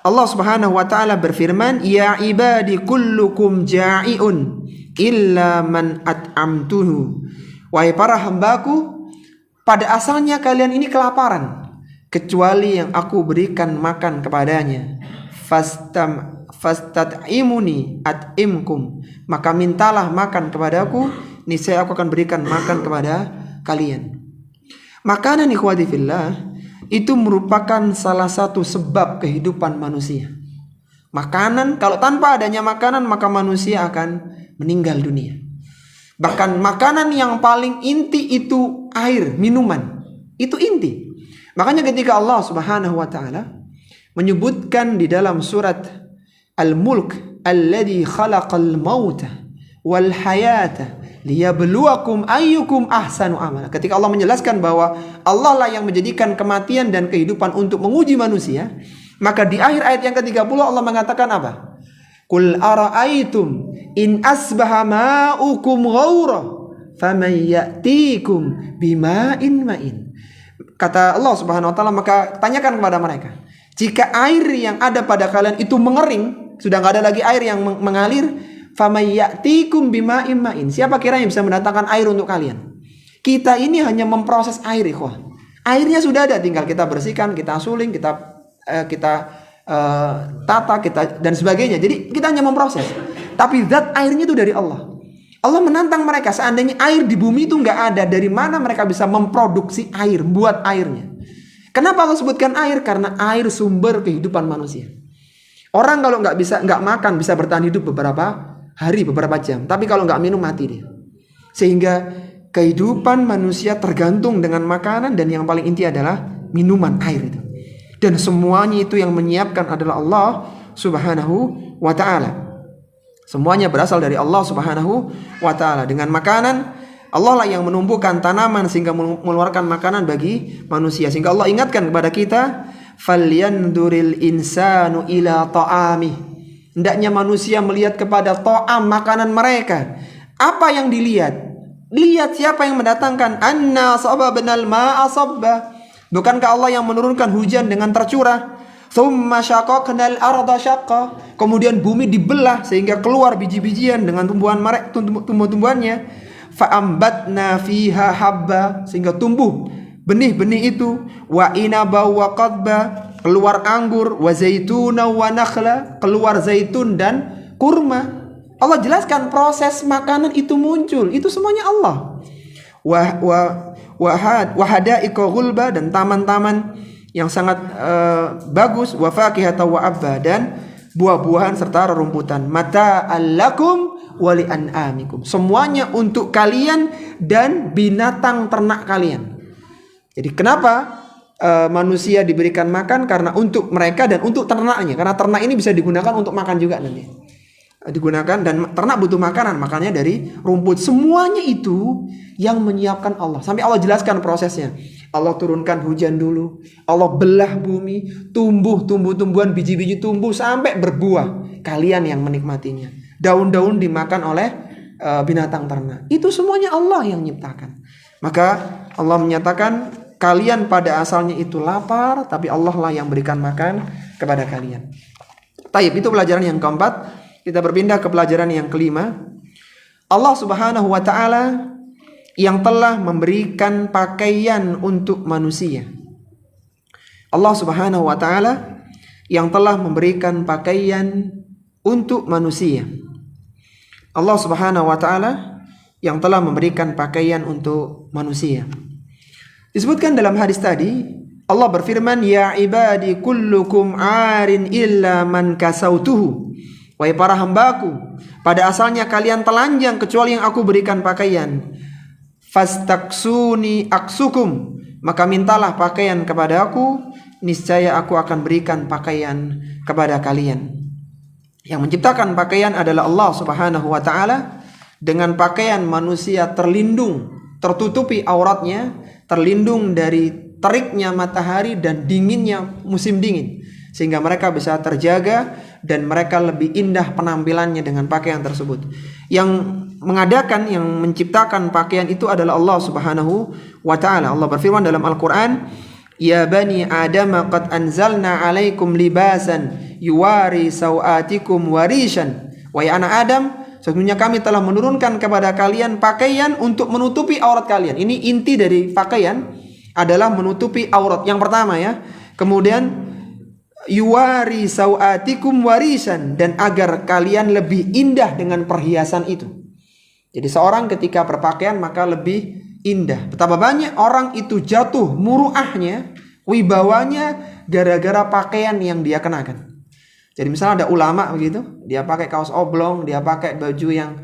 Allah Subhanahu wa taala berfirman, "Ya ibadi kullukum ja'iun illa man at'amtuhu." Wahai para hambaku, pada asalnya kalian ini kelaparan, kecuali yang aku berikan makan kepadanya. Fastat'imuni at'imkum. Maka mintalah makan kepadaku, niscaya aku akan berikan makan kepada kalian. Makanan ikhwati fillah itu merupakan salah satu sebab kehidupan manusia. Makanan, kalau tanpa adanya makanan maka manusia akan meninggal dunia. Bahkan makanan yang paling inti itu air, minuman. Itu inti. Makanya ketika Allah Subhanahu wa taala menyebutkan di dalam surat Al-Mulk, alladzi khalaqal mauta wal hayata liyabluwakum ayyukum ahsanu amala. Ketika Allah menjelaskan bahwa Allah lah yang menjadikan kematian dan kehidupan untuk menguji manusia, maka di akhir ayat yang ke-30 Allah mengatakan apa? Qul ara'aitum in asbaha ma'ukum ghaura faman ya'tikum bima'in ma'in. Kata Allah Subhanahu wa taala, maka tanyakan kepada mereka, jika air yang ada pada kalian itu mengering, sudah enggak ada lagi air yang mengalir, famayyatikum bima'in ma'in. Siapa kira yang bisa mendatangkan air untuk kalian? Kita ini hanya memproses air, ikhwah. Airnya sudah ada, tinggal kita bersihkan, kita suling, kita tata, kita dan sebagainya. Jadi kita hanya memproses. Tapi zat airnya itu dari Allah. Allah menantang mereka, seandainya air di bumi itu nggak ada, dari mana mereka bisa memproduksi air, buat airnya? Kenapa Allah sebutkan air? Karena air sumber kehidupan manusia. Orang kalau nggak makan bisa bertahan hidup beberapa hari, beberapa jam. Tapi kalau nggak minum mati dia. Sehingga kehidupan manusia tergantung dengan makanan, dan yang paling inti adalah minuman, air itu. Dan semuanya itu yang menyiapkan adalah Allah Subhanahu wa ta'ala. Semuanya berasal dari Allah Subhanahu wa ta'ala. Dengan makanan, Allah lah yang menumbuhkan tanaman sehingga mengeluarkan makanan bagi manusia. Sehingga Allah ingatkan kepada kita, "Falyanduril insanu ila ta'amih." Hendaknya manusia melihat kepada ta'am, makanan mereka. Apa yang dilihat? Lihat siapa yang mendatangkan. Anna sababnal ma'a sabba. Bukankah Allah yang menurunkan hujan dengan tercurah? Tsumma syaqaqnal arda syaqqa. Kemudian bumi dibelah sehingga keluar biji-bijian dengan tumbuh-tumbuhannya. Fa'ambatna fiha habba, sehingga tumbuh benih-benih itu. Wa inaba wa qadba, keluar anggur. Wa zaituna wa nakhla, keluar zaitun dan kurma. Allah jelaskan proses makanan itu muncul. Itu semuanya Allah. Wahada'iqa ghulba, dan taman-taman yang sangat bagus. Wa fakihata wa abba, dan buah-buahan serta rerumputan. Mata'al lakum wa li'an'amikum. Semuanya untuk kalian dan binatang ternak kalian. Jadi kenapa manusia diberikan makan? Karena untuk mereka dan untuk ternaknya. Karena ternak ini bisa digunakan untuk makan juga nanti. Digunakan, dan ternak butuh makanan, makanya dari rumput. Semuanya itu yang menyiapkan Allah. Sampai Allah jelaskan prosesnya. Allah turunkan hujan dulu, Allah belah bumi, tumbuh tumbuhan, biji-biji tumbuh sampai berbuah. Kalian yang menikmatinya. Daun-daun dimakan oleh binatang ternak. Itu semuanya Allah yang menciptakan. Maka Allah menyatakan, kalian pada asalnya itu lapar, tapi Allah lah yang berikan makan kepada kalian. Taib, itu pelajaran yang keempat. Kita berpindah ke pelajaran yang kelima. Allah Subhanahu wa ta'ala yang telah memberikan pakaian untuk manusia. Allah Subhanahu wa ta'ala yang telah memberikan pakaian untuk manusia. Allah Subhanahu wa ta'ala yang telah memberikan pakaian untuk manusia. Disebutkan dalam hadis tadi, Allah berfirman, "Ya ibadi kullukum 'arin illa man kasautuhu." Wahai para hambaku, pada asalnya kalian telanjang kecuali yang aku berikan pakaian. Fastaksuni aksukum, maka mintalah pakaian kepada aku, niscaya aku akan berikan pakaian kepada kalian. Yang menciptakan pakaian adalah Allah Subhanahu wa ta'ala. Dengan pakaian manusia terlindung, tertutupi auratnya, terlindung dari teriknya matahari dan dinginnya musim dingin, sehingga mereka bisa terjaga dan mereka lebih indah penampilannya dengan pakaian tersebut. Yang mengadakan, yang menciptakan pakaian itu adalah Allah Subhanahu wa ta'ala. Allah berfirman dalam Al-Quran, "Ya bani Adam qad anzalna alaikum libasan yuwari sawatikum warishan." Wahai anak Adam, sesungguhnya kami telah menurunkan kepada kalian pakaian untuk menutupi aurat kalian. Ini inti dari pakaian adalah menutupi aurat. Yang pertama ya. Kemudian yuwari sawatikum warisan, dan agar kalian lebih indah dengan perhiasan itu. Jadi seorang ketika berpakaian maka lebih indah. Betapa banyak orang itu jatuh muruahnya, wibawanya gara-gara pakaian yang dia kenakan. Jadi misalnya ada ulama begitu, dia pakai kaos oblong, dia pakai baju yang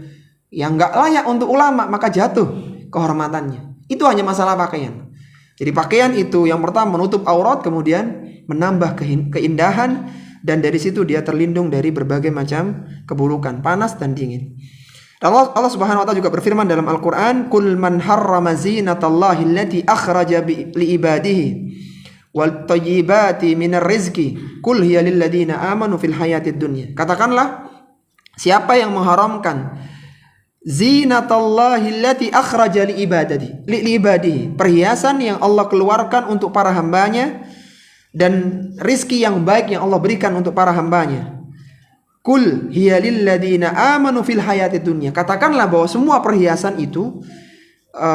enggak layak untuk ulama, maka jatuh kehormatannya. Itu hanya masalah pakaian. Jadi pakaian itu yang pertama menutup aurat, kemudian menambah keindahan, dan dari situ dia terlindung dari berbagai macam keburukan, panas dan dingin. Allah Subhanahu wa ta'ala juga berfirman dalam Al-Quran, "Qul man harrama zinatallahi allati akhraja li ibadihi wal tayyibati minar rizqi qul hiya lil ladina amanu fil hayatid dunya." Katakanlah, siapa yang mengharamkan zinatallahi allati akhraja li ibadihi, perhiasan yang Allah keluarkan untuk para hambanya, dan rizki yang baik yang Allah berikan untuk para hambanya. Kul hiya lil ladina amanu fil hayatid dunya. Katakanlah bahwa semua perhiasan itu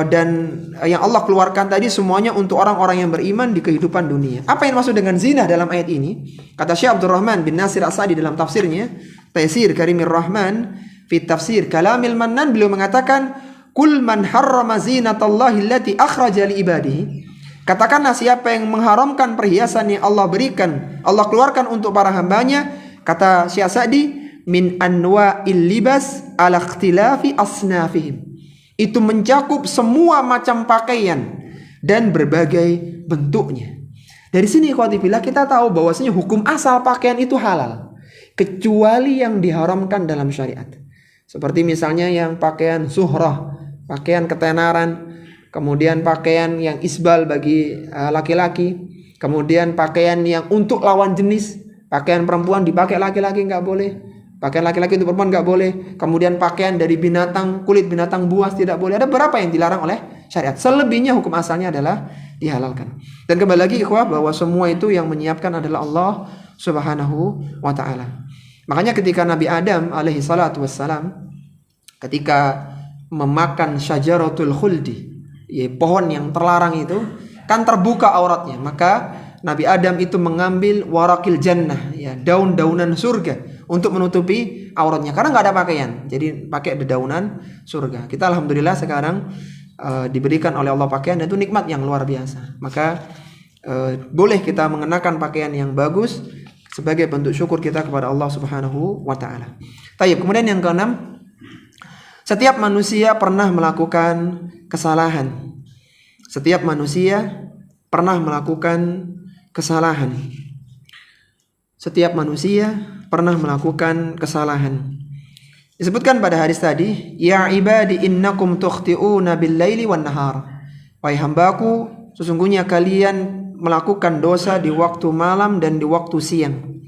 dan yang Allah keluarkan tadi semuanya untuk orang-orang yang beriman di kehidupan dunia. Apa yang maksud dengan zina dalam ayat ini? Kata Syekh Abdurrahman bin Nasir As-Sa'di dalam tafsirnya, Taisir Karimir Rahman fi Tafsir Kalamil Mannan, beliau mengatakan, "Kul man harrama zinatallahi allati akhraja li ibadihi." Katakanlah siapa yang mengharamkan perhiasan yang Allah berikan, Allah keluarkan untuk para hambanya, kata Syekh Sa'di, min anwa'il libas ala ikhtilafi asnafihim. Itu mencakup semua macam pakaian dan berbagai bentuknya. Dari sini ikhwati fillah kita tahu bahwasanya hukum asal pakaian itu halal, kecuali yang diharamkan dalam syariat. Seperti misalnya yang pakaian zuhrah, pakaian ketenaran, kemudian pakaian yang isbal bagi laki-laki, kemudian pakaian yang untuk lawan jenis, pakaian perempuan dipakai laki-laki nggak boleh, pakaian laki-laki untuk perempuan nggak boleh, kemudian pakaian dari binatang, kulit binatang buas tidak boleh. Ada beberapa yang dilarang oleh syariat. Selebihnya hukum asalnya adalah dihalalkan. Dan kembali lagi ikhwah, bahwa semua itu yang menyiapkan adalah Allah Subhanahu wa ta'ala. Makanya ketika Nabi Adam alaihi salatu wassalam ketika memakan syajaratul khuldi, ya, pohon yang terlarang itu, kan terbuka auratnya. Maka Nabi Adam itu mengambil warakil jannah, ya, daun-daunan surga untuk menutupi auratnya, karena nggak ada pakaian. Jadi pakai dedaunan surga. Kita alhamdulillah sekarang diberikan oleh Allah pakaian, dan itu nikmat yang luar biasa. Maka boleh kita mengenakan pakaian yang bagus sebagai bentuk syukur kita kepada Allah Subhanahu wa ta'ala. Tayyib. Kemudian yang keenam, setiap manusia pernah melakukan kesalahan. Setiap manusia pernah melakukan kesalahan. Setiap manusia pernah melakukan kesalahan. Disebutkan pada hadis tadi, ya ibadi innakum tukhti'una bil-laili wan-nahar. Wahai hambaku, sesungguhnya kalian melakukan dosa di waktu malam dan di waktu siang.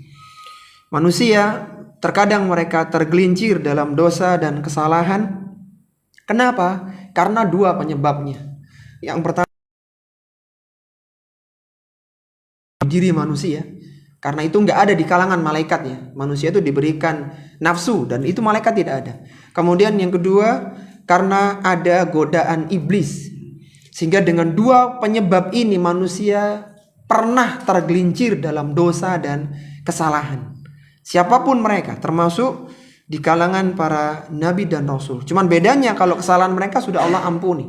Manusia terkadang mereka tergelincir dalam dosa dan kesalahan. Kenapa? Karena dua penyebabnya. Yang pertama, diri manusia. Karena itu nggak ada di kalangan malaikatnya. Manusia itu diberikan nafsu, dan itu malaikat tidak ada. Kemudian yang kedua, karena ada godaan iblis. Sehingga dengan dua penyebab ini manusia pernah tergelincir dalam dosa dan kesalahan. Siapapun mereka, termasuk di kalangan para nabi dan rasul. Cuman bedanya kalau kesalahan mereka sudah Allah ampuni,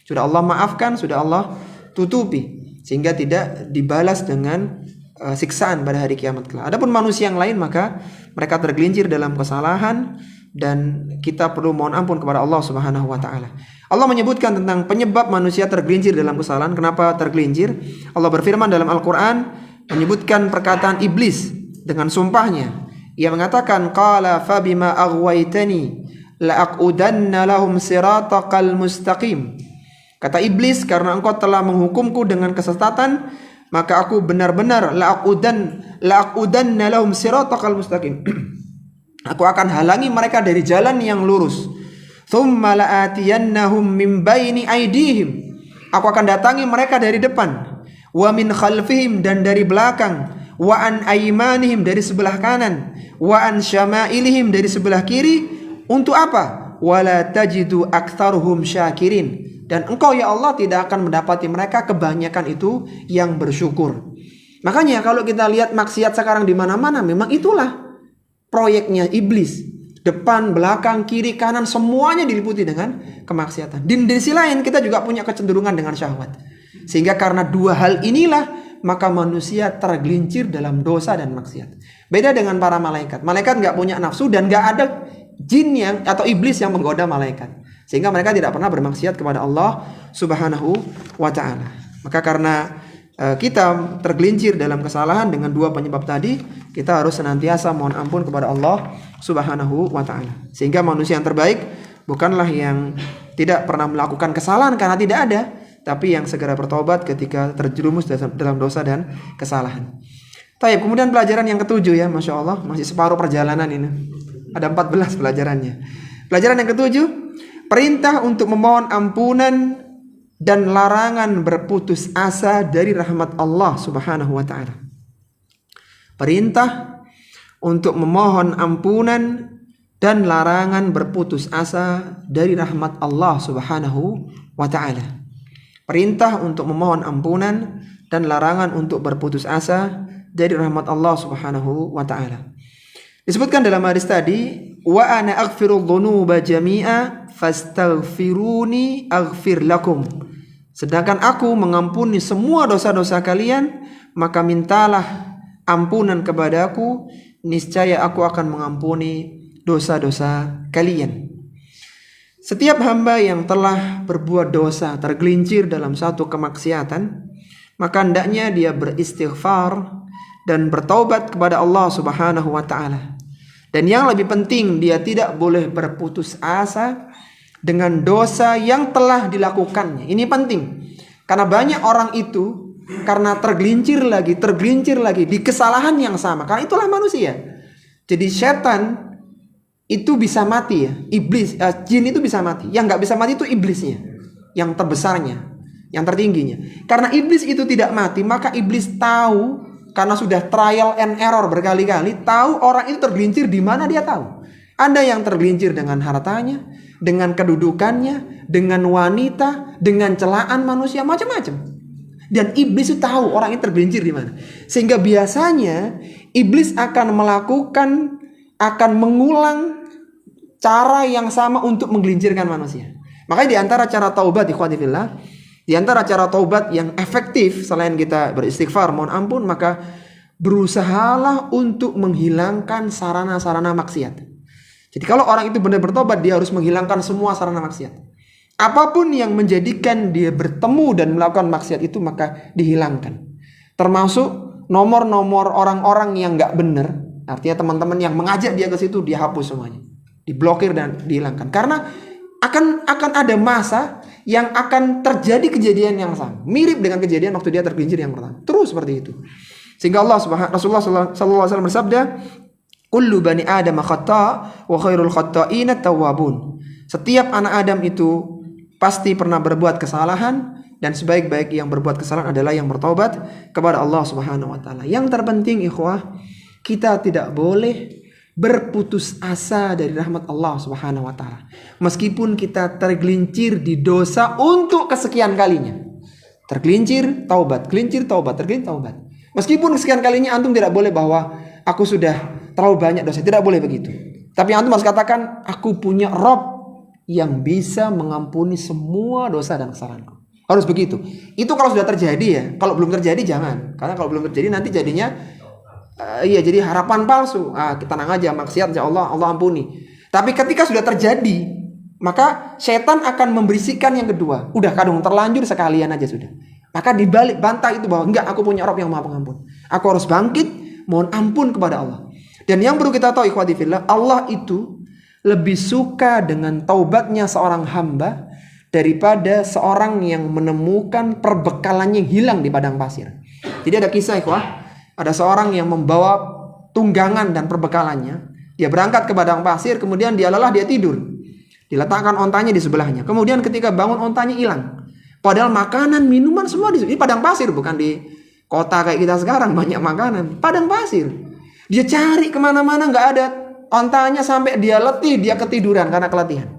sudah Allah maafkan, sudah Allah tutupi, sehingga tidak dibalas dengan siksaan pada hari kiamat kelak. Adapun manusia yang lain, maka mereka tergelincir dalam kesalahan, dan kita perlu mohon ampun kepada Allah Subhanahu wa ta'ala. Allah menyebutkan tentang penyebab manusia tergelincir dalam kesalahan. Kenapa tergelincir? Allah berfirman dalam Al-Quran, menyebutkan perkataan iblis dengan sumpahnya. Ia mengatakan, qala fabima aghwaytani la'aqudanna lahum siratakal mustaqim. Kata iblis, karena engkau telah menghukumku dengan kesesatan, maka aku benar-benar la'aqudanna lahum siratakal mustaqim. Aku akan halangi mereka dari jalan yang lurus. Thumma la'atiyannahum min baini aydihim. Aku akan datangi mereka dari depan, wa min khalfihim, dan dari belakang, wa an aymanihim, dari sebelah kanan, wa an syama'ilihim, dari sebelah kiri. Untuk apa? Wala tajidu aktsaruhum syakirin. Dan engkau ya Allah tidak akan mendapati mereka kebanyakan itu yang bersyukur. Makanya kalau kita lihat maksiat sekarang di mana-mana, memang itulah proyeknya iblis. Depan, belakang, kiri, kanan, semuanya diliputi dengan kemaksiatan. Di sisi lain kita juga punya kecenderungan dengan syahwat. Sehingga karena dua hal inilah, maka manusia tergelincir dalam dosa dan maksiat. Beda dengan para malaikat. Malaikat nggak punya nafsu, dan nggak ada jin yang atau iblis yang menggoda malaikat. Sehingga mereka tidak pernah bermaksiat kepada Allah Subhanahu wa ta'ala. Maka karena kita tergelincir dalam kesalahan dengan dua penyebab tadi, kita harus senantiasa mohon ampun kepada Allah Subhanahu wa ta'ala. Sehingga manusia yang terbaik bukanlah yang tidak pernah melakukan kesalahan karena tidak ada, tapi yang segera bertobat ketika terjerumus dalam dosa dan kesalahan. Taib. Kemudian pelajaran yang ketujuh, ya, Masya Allah, masih separuh perjalanan ini. Ada 14 pelajarannya. Pelajaran yang ketujuh, perintah untuk memohon ampunan dan larangan berputus asa dari rahmat Allah Subhanahu wa ta'ala. Perintah untuk memohon ampunan dan larangan berputus asa dari rahmat Allah Subhanahu wa ta'ala. Perintah untuk memohon ampunan dan larangan untuk berputus asa dari rahmat Allah Subhanahu wa ta'ala. Disebutkan dalam hadis tadi, wa ana aghfirudz dzunuba jami'a fastaghfiruni aghfir lakum. Sedangkan aku mengampuni semua dosa-dosa kalian, maka mintalah ampunan kepadaku, niscaya aku akan mengampuni dosa-dosa kalian. Setiap hamba yang telah berbuat dosa, tergelincir dalam satu kemaksiatan, maka hendaknya dia beristighfar dan bertaubat kepada Allah Subhanahu wa taala. Dan yang lebih penting, dia tidak boleh berputus asa dengan dosa yang telah dilakukannya. Ini penting. Karena banyak orang itu karena tergelincir lagi di kesalahan yang sama. Karena itulah manusia. Jadi setan itu bisa mati ya. Iblis, jin itu bisa mati. Yang nggak bisa mati itu iblisnya, yang terbesarnya, yang tertingginya. Karena iblis itu tidak mati, maka iblis tahu, karena sudah trial and error berkali-kali, tahu orang itu tergelincir di mana dia tahu. Ada yang tergelincir dengan hartanya, dengan kedudukannya, dengan wanita, dengan celaan manusia, macam-macam. Dan iblis itu tahu orang itu tergelincir di mana. Sehingga biasanya iblis akan mengulang cara yang sama untuk menggelincirkan manusia. Makanya di antara cara taubat, ikhwati fillah, di antara cara taubat yang efektif selain kita beristighfar, mohon ampun, maka berusahalah untuk menghilangkan sarana-sarana maksiat. Jadi kalau orang itu benar bertobat, dia harus menghilangkan semua sarana maksiat. Apapun yang menjadikan dia bertemu dan melakukan maksiat itu, maka dihilangkan. Termasuk nomor-nomor orang-orang yang gak benar, artinya teman-teman yang mengajak dia ke situ, dia hapus semuanya, diblokir dan dihilangkan. Karena akan ada masa yang akan terjadi kejadian yang sama, mirip dengan kejadian waktu dia tergelincir yang pertama. Terus seperti itu. Sehingga Rasulullah SAW bersabda, kullu bani Adam khata' wa khairul khata'ina tawwabun. Setiap anak Adam itu pasti pernah berbuat kesalahan, dan sebaik-baik yang berbuat kesalahan adalah yang bertobat kepada Allah Subhanahu wa taala. Yang terpenting ikhwah, kita tidak boleh berputus asa dari rahmat Allah Subhanahu wa taala. Meskipun kita tergelincir di dosa untuk kesekian kalinya. Tergelincir, taubat, gelincir, taubat, tergelincir, taubat. Meskipun kesekian kalinya, antum tidak boleh bahwa aku sudah terlalu banyak dosa, tidak boleh begitu. Tapi antum harus katakan, aku punya Rabb yang bisa mengampuni semua dosa dan kesalahanku. Harus begitu. Itu kalau sudah terjadi ya. Kalau belum terjadi jangan. Karena kalau belum terjadi nanti jadinya jadi harapan palsu. Tenang aja, maksiat insya Allah ampuni. Tapi ketika sudah terjadi, maka setan akan membisikkan yang kedua. Udah kadung terlanjur, sekalian aja sudah. Maka dibalik bantah itu bahwa enggak, aku punya Rabb yang Maha Pengampun. Aku harus bangkit, mohon ampun kepada Allah. Dan yang perlu kita tahu ikhwati fillah, Allah itu lebih suka dengan taubatnya seorang hamba daripada seorang yang menemukan perbekalannya yang hilang di padang pasir. Jadi ada kisah ikhwah, ada seorang yang membawa tunggangan dan perbekalannya. Dia berangkat ke padang pasir, kemudian dia lelah, dia tidur. Diletakkan ontanya di sebelahnya. Kemudian ketika bangun, ontanya hilang. Padahal makanan, minuman semua di padang pasir, bukan di kota kayak kita sekarang banyak makanan. Padang pasir. Dia cari kemana-mana nggak ada ontanya sampai dia letih, dia ketiduran karena keletihan.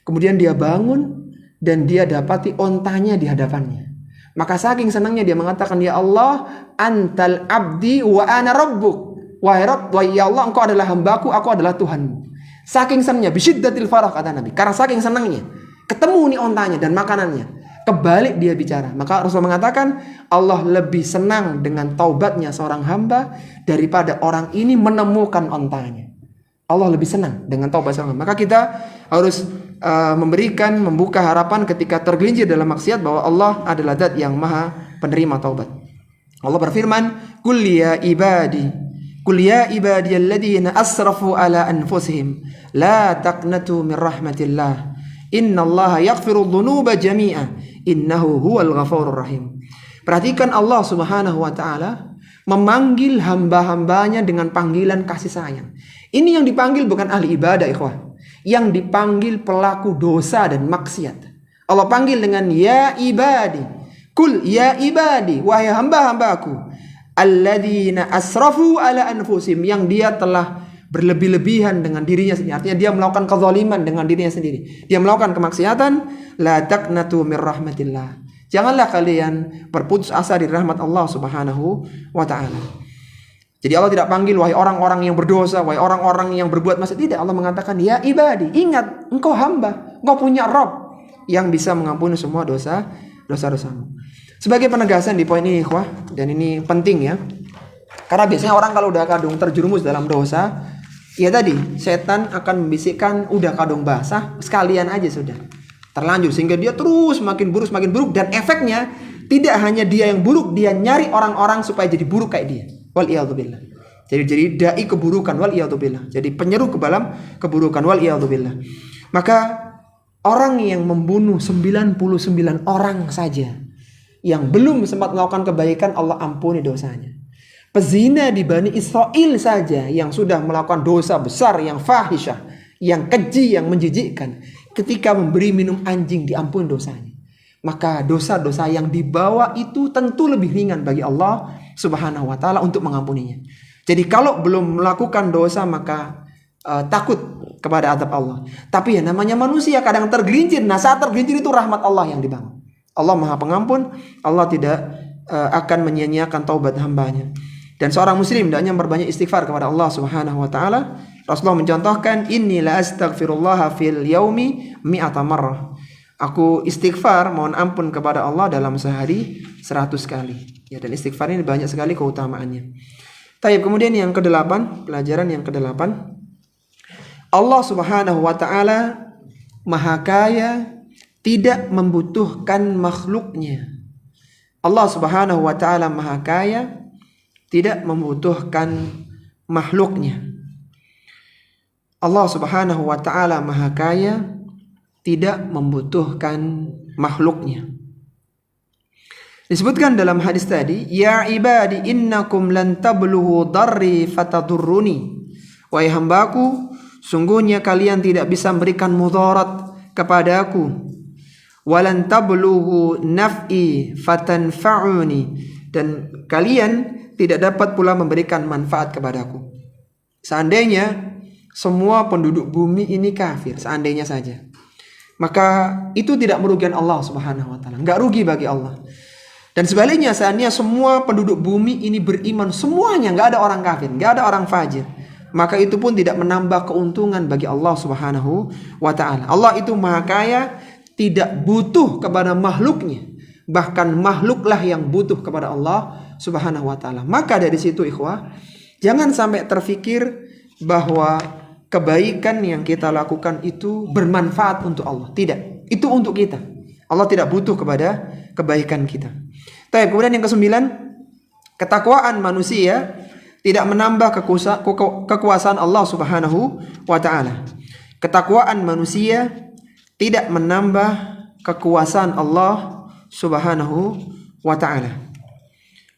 Kemudian dia bangun dan dia dapati ontanya di hadapannya. Maka saking senangnya dia mengatakan, ya Allah, antal abdi wa ana rabbuk. Wahai Rabb, ya Allah, engkau adalah hambaku, aku adalah Tuhanmu. Saking senangnya, bisyiddatil farah kata Nabi. Karena saking senangnya, ketemu nih ontanya dan makanannya. Kebalik dia bicara. Maka Rasul mengatakan, Allah lebih senang dengan taubatnya seorang hamba daripada orang ini menemukan ontanya. Allah lebih senang dengan taubat seorang hamba. Maka kita harus membuka harapan ketika tergelincir dalam maksiat bahwa Allah adalah zat yang maha penerima taubat. Allah berfirman, Qul ya ibadiyalladzina asrafu ala anfusihim la taqnatu min rahmatillah innallaha yaghfiru dzunuba jami'a innahu huwal ghafurur rahim. Perhatikan Allah Subhanahu wa taala memanggil hamba-hambanya dengan panggilan kasih sayang. Ini yang dipanggil bukan ahli ibadah ikhwah, yang dipanggil pelaku dosa dan maksiat. Allah panggil dengan ya ibadi. Kul ya ibadi, wahai hamba-hambaku, alladzina asrafu ala anfusihim, yang dia telah berlebih-lebihan dengan dirinya sendiri. Artinya dia melakukan kezaliman dengan dirinya sendiri. Dia melakukan kemaksiatan. La taqnatu mir rahmatillah. Janganlah kalian berputus asa dari rahmat Allah Subhanahu wa taala. Jadi Allah tidak panggil wahai orang-orang yang berdosa, wahai orang-orang yang berbuat maksiat. Tidak, Allah mengatakan ya ibadi, ingat engkau hamba, engkau punya Rabb yang bisa mengampuni semua dosa-dosamu. Sebagai penegasan di poin ini ikhwah, dan ini penting ya. Karena biasanya orang kalau udah kadung terjerumus dalam dosa, ya tadi setan akan membisikkan udah kadung basah, sekalian aja sudah terlanjur, sehingga dia terus makin buruk dan efeknya Tidak hanya dia yang buruk, dia nyari orang-orang supaya jadi buruk kayak dia. Waliyadzubillah. Jadi dai keburukan, waliyadzubillah. Jadi penyeru ke dalam keburukan, waliyadzubillah. Maka orang yang membunuh 99 orang saja yang belum sempat melakukan kebaikan, Allah ampuni dosanya. Pezina di Bani Israel saja yang sudah melakukan dosa besar, yang fahisyah, yang keji, yang menjijikkan, ketika memberi minum anjing diampuni dosanya. Maka dosa-dosa yang dibawa itu tentu lebih ringan bagi Allah Subhanahu wa ta'ala untuk mengampuninya. Jadi kalau belum melakukan dosa maka takut kepada azab Allah. Tapi ya namanya manusia kadang tergelincir. Nah saat tergelincir itu rahmat Allah yang dibangun. Allah Maha Pengampun. Allah tidak akan menyia-nyiakan taubat hambanya. Dan seorang muslim hendaknya berbanyak istighfar kepada Allah Subhanahu wa ta'ala. Rasulullah mencontohkan, inni la astaghfirullah fil yaumi mi'ata marrah. Aku istighfar, mohon ampun kepada Allah dalam sehari 100 kali. Ya, dan istighfar ini banyak sekali keutamaannya. Taib, kemudian yang ke-8, pelajaran yang ke-8. Allah Subhanahu wa ta'ala Maha Kaya, tidak membutuhkan makhluknya. Allah Subhanahu wa ta'ala Maha Kaya, tidak membutuhkan makhluknya. Allah Subhanahu wa ta'ala Maha Kaya, tidak membutuhkan makhluknya. Disebutkan dalam hadis tadi, ya ibadi innakum lan tablughu darri fatadurruni. Wahai hambaku, sungguhnya kalian tidak bisa memberikan mudarat kepadaku. Walan tablughu naf'i fatanfa'uni. Dan kalian tidak dapat pula memberikan manfaat kepadaku. Seandainya semua penduduk bumi ini kafir, seandainya saja, maka itu tidak merugikan Allah Subhanahu wa ta'ala. Enggak rugi bagi Allah. Dan sebaliknya, seandainya semua penduduk bumi ini beriman semuanya, enggak ada orang kafir, enggak ada orang fajir, maka itu pun tidak menambah keuntungan bagi Allah Subhanahu wa ta'ala. Allah itu Maha Kaya, tidak butuh kepada makhluknya. Bahkan makhluklah yang butuh kepada Allah Subhanahu wa ta'ala. Maka dari situ ikhwah, jangan sampai terfikir bahwa kebaikan yang kita lakukan itu bermanfaat untuk Allah. Tidak, itu untuk kita. Allah tidak butuh kepada kebaikan kita. Tapi kemudian yang ke-9, ketakwaan manusia tidak menambah kekuasaan Allah Subhanahu wa ta'ala. Ketakwaan manusia tidak menambah kekuasaan Allah Subhanahu wa ta'ala.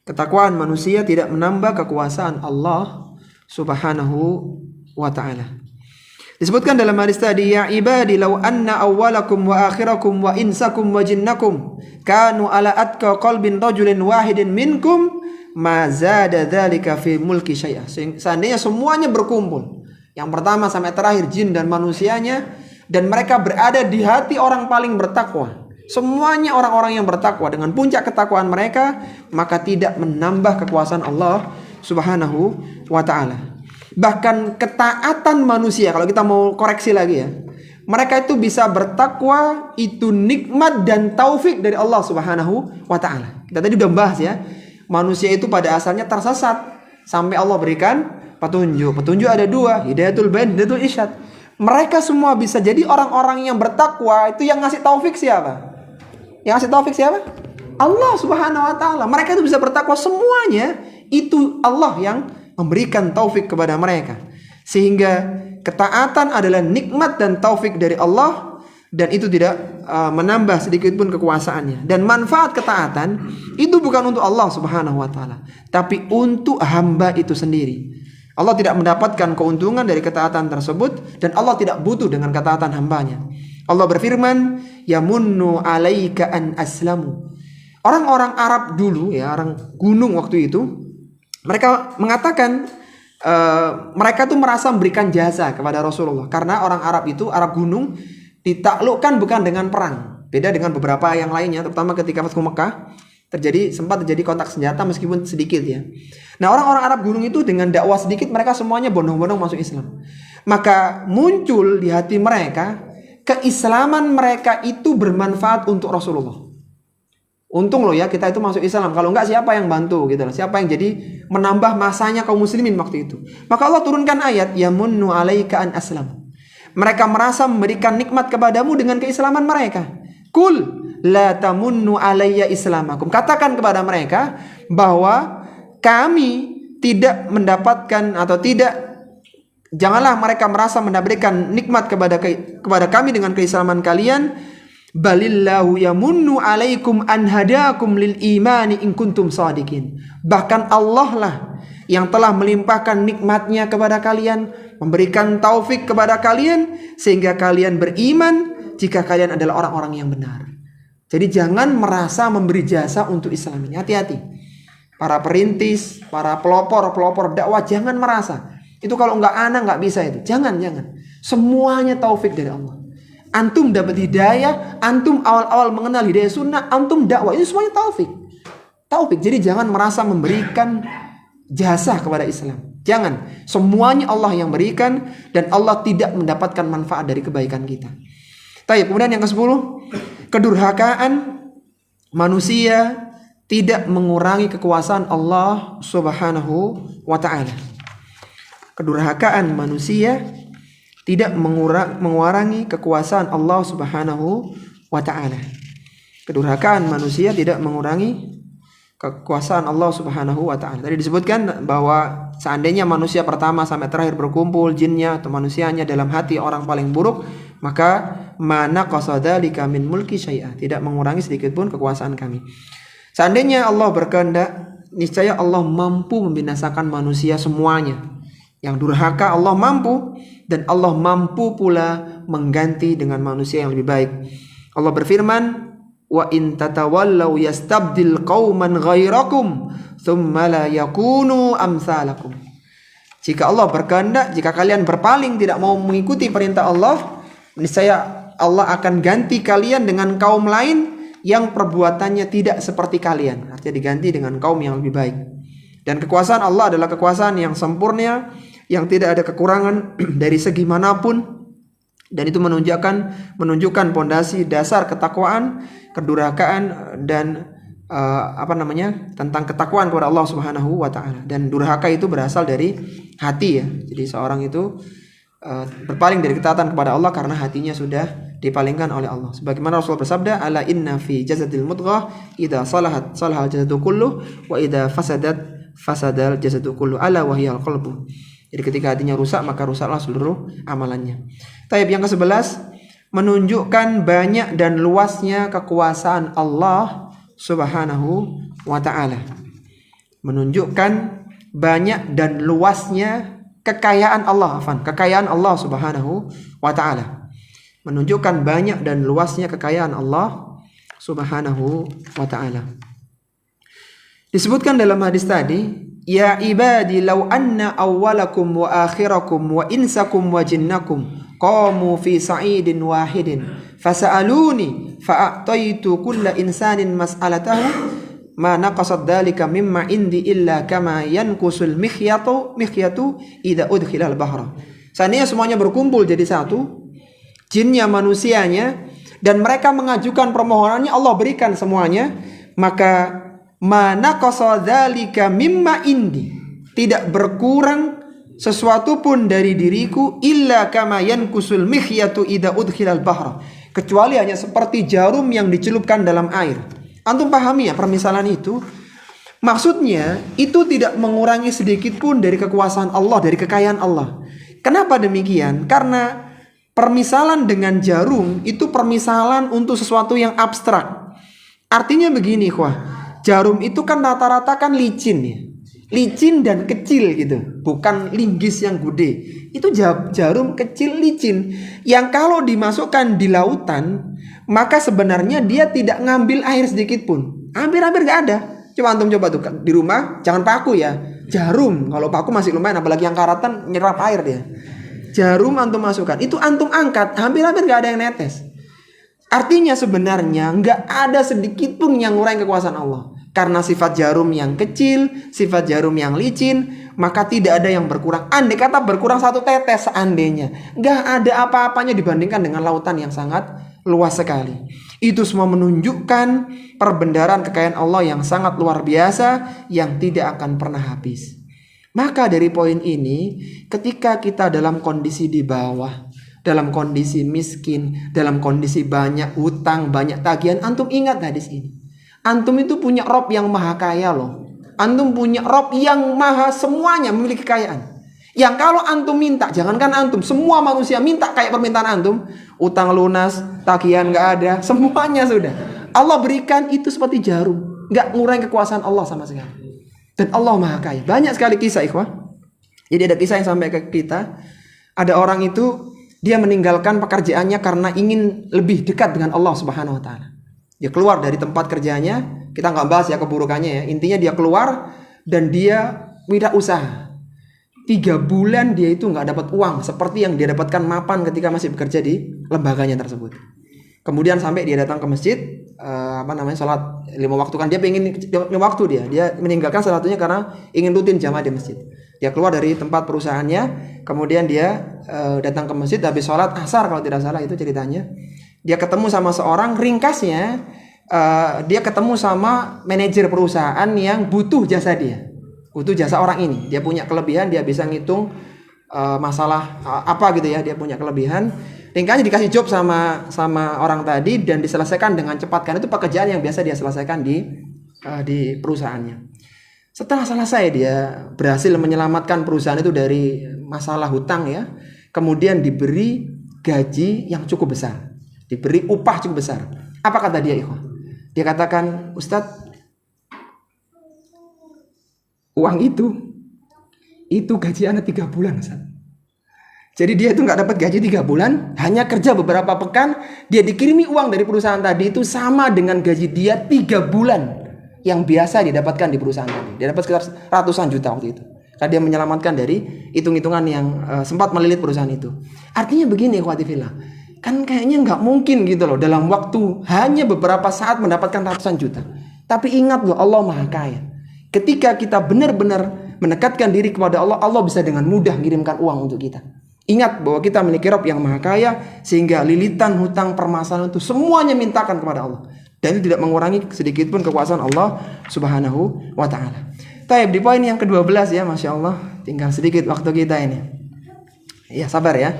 Ketakwaan manusia tidak menambah kekuasaan Allah Subhanahu wa ta'ala. Disebutkan dalam hadis tadi, ya ibadi law anna awwalakum wa akhirakum wa insakum wa jinnakum kanu ala atqa qalbin rajulin wahidin minkum ma zada dzalika fi mulki syai'a. Seandainya semuanya berkumpul, yang pertama sampai terakhir, jin dan manusianya, dan mereka berada di hati orang paling bertakwa, semuanya orang-orang yang bertakwa dengan puncak ketakwaan mereka, maka tidak menambah kekuasaan Allah Subhanahu wa ta'ala. Bahkan ketaatan manusia, kalau kita mau koreksi lagi ya, mereka itu bisa bertakwa, itu nikmat dan taufik dari Allah Subhanahu wa ta'ala. Kita tadi udah bahas ya, manusia itu pada asalnya tersesat sampai Allah berikan petunjuk. Petunjuk ada dua, hidayatul bayan, hidayatul irsyad. Mereka semua bisa jadi orang-orang yang bertakwa. Itu yang ngasih taufik siapa? Yang ngasih taufik siapa? Allah Subhanahu wa ta'ala. Mereka itu bisa bertakwa, semuanya itu Allah yang memberikan taufik kepada mereka. Sehingga ketaatan adalah nikmat dan taufik dari Allah, dan itu tidak menambah sedikit pun kekuasaannya. Dan manfaat ketaatan itu bukan untuk Allah Subhanahu wa ta'ala, tapi untuk hamba itu sendiri. Allah tidak mendapatkan keuntungan dari ketaatan tersebut, dan Allah tidak butuh dengan ketaatan hambanya. Allah berfirman, yamunnu alaika an aslamu. Orang-orang Arab dulu ya, orang gunung waktu itu, mereka mengatakan mereka tuh merasa memberikan jasa kepada Rasulullah. Karena orang Arab itu, Arab gunung, ditaklukkan bukan dengan perang. Beda dengan beberapa yang lainnya, terutama ketika Fathu Mekah, sempat terjadi kontak senjata meskipun sedikit ya. Nah, orang-orang Arab gunung itu dengan dakwah sedikit, mereka semuanya bondong-bondong masuk Islam. Maka muncul di hati mereka, keislaman mereka itu bermanfaat untuk Rasulullah. Untung loh ya kita itu masuk Islam. Kalau enggak siapa yang bantu gitu loh. Siapa yang jadi menambah masanya kaum muslimin waktu itu. Maka Allah turunkan ayat, yamunnu alaika an aslam. Mereka merasa memberikan nikmat kepadamu dengan keislaman mereka. Kul la tamunnu alayya islamakum. Katakan kepada mereka bahwa kami tidak mendapatkan atau janganlah mereka merasa mendapatkan nikmat kepada kami dengan keislaman kalian. Balillahu yamunnu alaikum an hadakum lil imani in kuntum shadiqin. Bahkan Allah lah yang telah melimpahkan nikmatnya kepada kalian, memberikan taufik kepada kalian sehingga kalian beriman jika kalian adalah orang-orang yang benar. Jadi jangan merasa memberi jasa untuk Islam ini. Hati-hati. Para perintis, para pelopor dakwah, jangan merasa itu kalau nggak bisa itu. Jangan. Semuanya taufik dari Allah. Antum dapat hidayah, antum awal-awal mengenal hidayah sunnah, antum dakwah, itu semuanya taufik. Jadi jangan merasa memberikan jasa kepada Islam. Jangan. Semuanya Allah yang berikan dan Allah tidak mendapatkan manfaat dari kebaikan kita. Kemudian yang ke-10, kedurhakaan manusia tidak mengurangi kekuasaan Allah Subhanahu wa ta'ala. Kedurhakaan manusia tidak mengurangi kekuasaan Allah Subhanahu wa ta'ala. Kedurhakaan manusia tidak mengurangi kekuasaan Allah Subhanahu wa ta'ala. Tadi disebutkan bahwa seandainya manusia pertama sampai terakhir berkumpul, jinnya atau manusianya dalam hati orang paling buruk, maka mana qasadalika min mulki syai'ah, tidak mengurangi sedikit pun kekuasaan kami. Seandainya Allah berkehendak, niscaya Allah mampu membinasakan manusia semuanya. Yang durhaka Allah mampu, dan Allah mampu pula mengganti dengan manusia yang lebih baik. Allah berfirman, wa in tatawallaw yastabdil qauman ghairakum thumma la yakunu amsalakum. Jika Allah berkehendak, jika kalian berpaling tidak mau mengikuti perintah Allah, niscaya Allah akan ganti kalian dengan kaum lain yang perbuatannya tidak seperti kalian. Artinya diganti dengan kaum yang lebih baik. Dan kekuasaan Allah adalah kekuasaan yang sempurna, yang tidak ada kekurangan dari segi manapun, dan itu menunjukkan pondasi dasar ketakwaan, kedurhakaan dan tentang ketakwaan kepada Allah Subhanahu wa ta'ala. Dan durhaka itu berasal dari hati ya. Jadi seorang itu berpaling dari ketaatan kepada Allah karena hatinya sudah dipalingkan oleh Allah. Sebagaimana Rasul bersabda, ala inna fi jasadil mudghah idza salahat salahal jasadu kullu wa idza fasadal jasadu kullu ala wa hiyal qalbu. Jadi ketika hatinya rusak maka rusaklah seluruh amalannya. Yang ke-11, menunjukkan banyak dan luasnya kekuasaan Allah Subhanahu wa ta'ala. Menunjukkan banyak dan luasnya kekayaan Allah Subhanahu wa ta'ala. Menunjukkan banyak dan luasnya kekayaan Allah Subhanahu wa ta'ala. Disebutkan dalam hadis tadi, ya ibadi law anna awwalakum wa akhirakum wa insakum wa jinnakum qamu fi sa'idin wahidin fasa'aluni fa'ataitu kulla insanin mas'alatahu ma naqasat dhalika mimma indi illa kama yanqusul mikhyatu idza udkhila al-bahra. Seandainya semuanya berkumpul jadi satu, jinnya, manusianya, dan mereka mengajukan permohonannya, Allah berikan semuanya, maka mana qasadzalika mimma indi, tidak berkurang sesuatu pun dari diriku illa kama yankusul mikhyatu idza udkhilal bahra, kecuali hanya seperti jarum yang dicelupkan dalam air. Antum pahami ya permisalan itu? Maksudnya itu tidak mengurangi sedikit pun dari kekuasaan Allah, dari kekayaan Allah. Kenapa demikian? Karena permisalan dengan jarum itu permisalan untuk sesuatu yang abstrak. Artinya begini, jarum itu kan rata-rata kan licin ya. Licin dan kecil gitu. Bukan linggis yang gede. Itu jarum kecil licin. Yang kalau dimasukkan di lautan, maka sebenarnya dia tidak ngambil air sedikit pun. Hampir-hampir gak ada. Coba antum coba tuh di rumah, jangan paku ya. Jarum, kalau paku masih lumayan, apalagi yang karatan nyerap air dia. Jarum antum masukkan, itu antum angkat, hampir-hampir gak ada yang netes. Artinya sebenarnya gak ada sedikit pun yang ngurangi kekuasaan Allah. Karena sifat jarum yang kecil, sifat jarum yang licin, maka tidak ada yang berkurang. Andai kata berkurang satu tetes seandainya, gak ada apa-apanya dibandingkan dengan lautan yang sangat luas sekali. Itu semua menunjukkan perbendaharaan kekayaan Allah yang sangat luar biasa, yang tidak akan pernah habis. Maka dari poin ini, ketika kita dalam kondisi di bawah, dalam kondisi miskin, dalam kondisi banyak hutang, banyak tagihan, antum ingat hadis ini. Antum itu punya Rob yang maha kaya loh. Antum punya Rob yang maha semuanya, memiliki kekayaan. Yang kalau antum minta, jangankan antum, semua manusia minta kayak permintaan antum, utang lunas, tagihan nggak ada, semuanya sudah. Allah berikan itu seperti jarum, nggak ngurangi kekuasaan Allah sama sekali. Dan Allah maha kaya. Banyak sekali kisah, ikhwah. Jadi ada kisah yang sampai ke kita. Ada orang itu dia meninggalkan pekerjaannya karena ingin lebih dekat dengan Allah Subhanahu Wa Taala. Dia keluar dari tempat kerjanya. Kita nggak bahas ya keburukannya ya. Intinya dia keluar dan dia wirausaha. 3 bulan dia itu nggak dapat uang seperti yang dia dapatkan mapan ketika masih bekerja di lembaganya tersebut. Kemudian sampai dia datang ke masjid, sholat 5 waktu kan dia pengen 5 waktu dia meninggalkan salah satunya karena ingin rutin jamaah di masjid. Dia keluar dari tempat perusahaannya, kemudian dia datang ke masjid habis sholat asar kalau tidak salah itu ceritanya. Dia ketemu sama seorang, ringkasnya dia ketemu sama manajer perusahaan yang butuh jasa dia. Butuh jasa orang ini. Dia punya kelebihan, dia bisa ngitung masalah apa gitu ya, dia punya kelebihan. Ringkasnya dikasih job sama orang tadi dan diselesaikan dengan cepat karena itu pekerjaan yang biasa dia selesaikan di perusahaannya. Setelah selesai dia berhasil menyelamatkan perusahaan itu dari masalah hutang ya. Kemudian diberi gaji yang cukup besar. Diberi upah cukup besar. Apa kata dia, ikhwan? Dia katakan, Ustadz, uang itu gaji anak 3 bulan, Ustaz. Jadi dia itu nggak dapat gaji 3 bulan, hanya kerja beberapa pekan, dia dikirimi uang dari perusahaan tadi itu sama dengan gaji dia 3 bulan yang biasa didapatkan di perusahaan tadi. Dia dapat sekitar ratusan juta waktu itu. Karena dia menyelamatkan dari hitung-hitungan yang sempat melilit perusahaan itu. Artinya begini, ikhwatifillah, kan kayaknya nggak mungkin gitu loh dalam waktu hanya beberapa saat mendapatkan ratusan juta. Tapi ingat loh, Allah maha kaya. Ketika kita benar-benar mendekatkan diri kepada Allah, Allah bisa dengan mudah mengirimkan uang untuk kita. Ingat bahwa kita memiliki Rabb yang maha kaya, sehingga lilitan, hutang, permasalahan itu semuanya mintakan kepada Allah. Dan itu tidak mengurangi sedikit pun kekuasaan Allah Subhanahu wa Ta'ala. Taib, di poin yang ke-12 ya, Masya Allah. Tinggal sedikit waktu kita ini. Ya, sabar ya.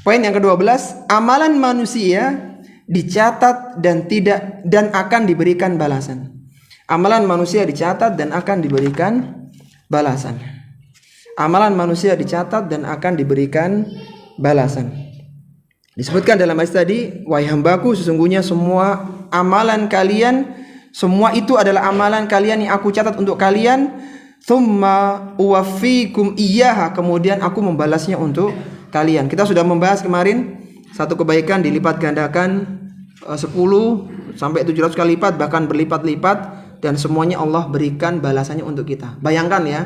Poin yang ke-12, amalan manusia dicatat dan akan diberikan balasan. Amalan manusia dicatat dan akan diberikan balasan. Amalan manusia dicatat dan akan diberikan balasan. Disebutkan dalam hadis tadi, wahai hambaku, sesungguhnya semua amalan kalian, semua itu adalah amalan kalian yang aku catat untuk kalian. Tsumma uwaffikum iyyaha, kemudian aku membalasnya untuk kalian. Kita sudah membahas kemarin, satu kebaikan dilipat gandakan 10 sampai 700 kali lipat, bahkan berlipat-lipat. Dan semuanya Allah berikan balasannya untuk kita. Bayangkan ya,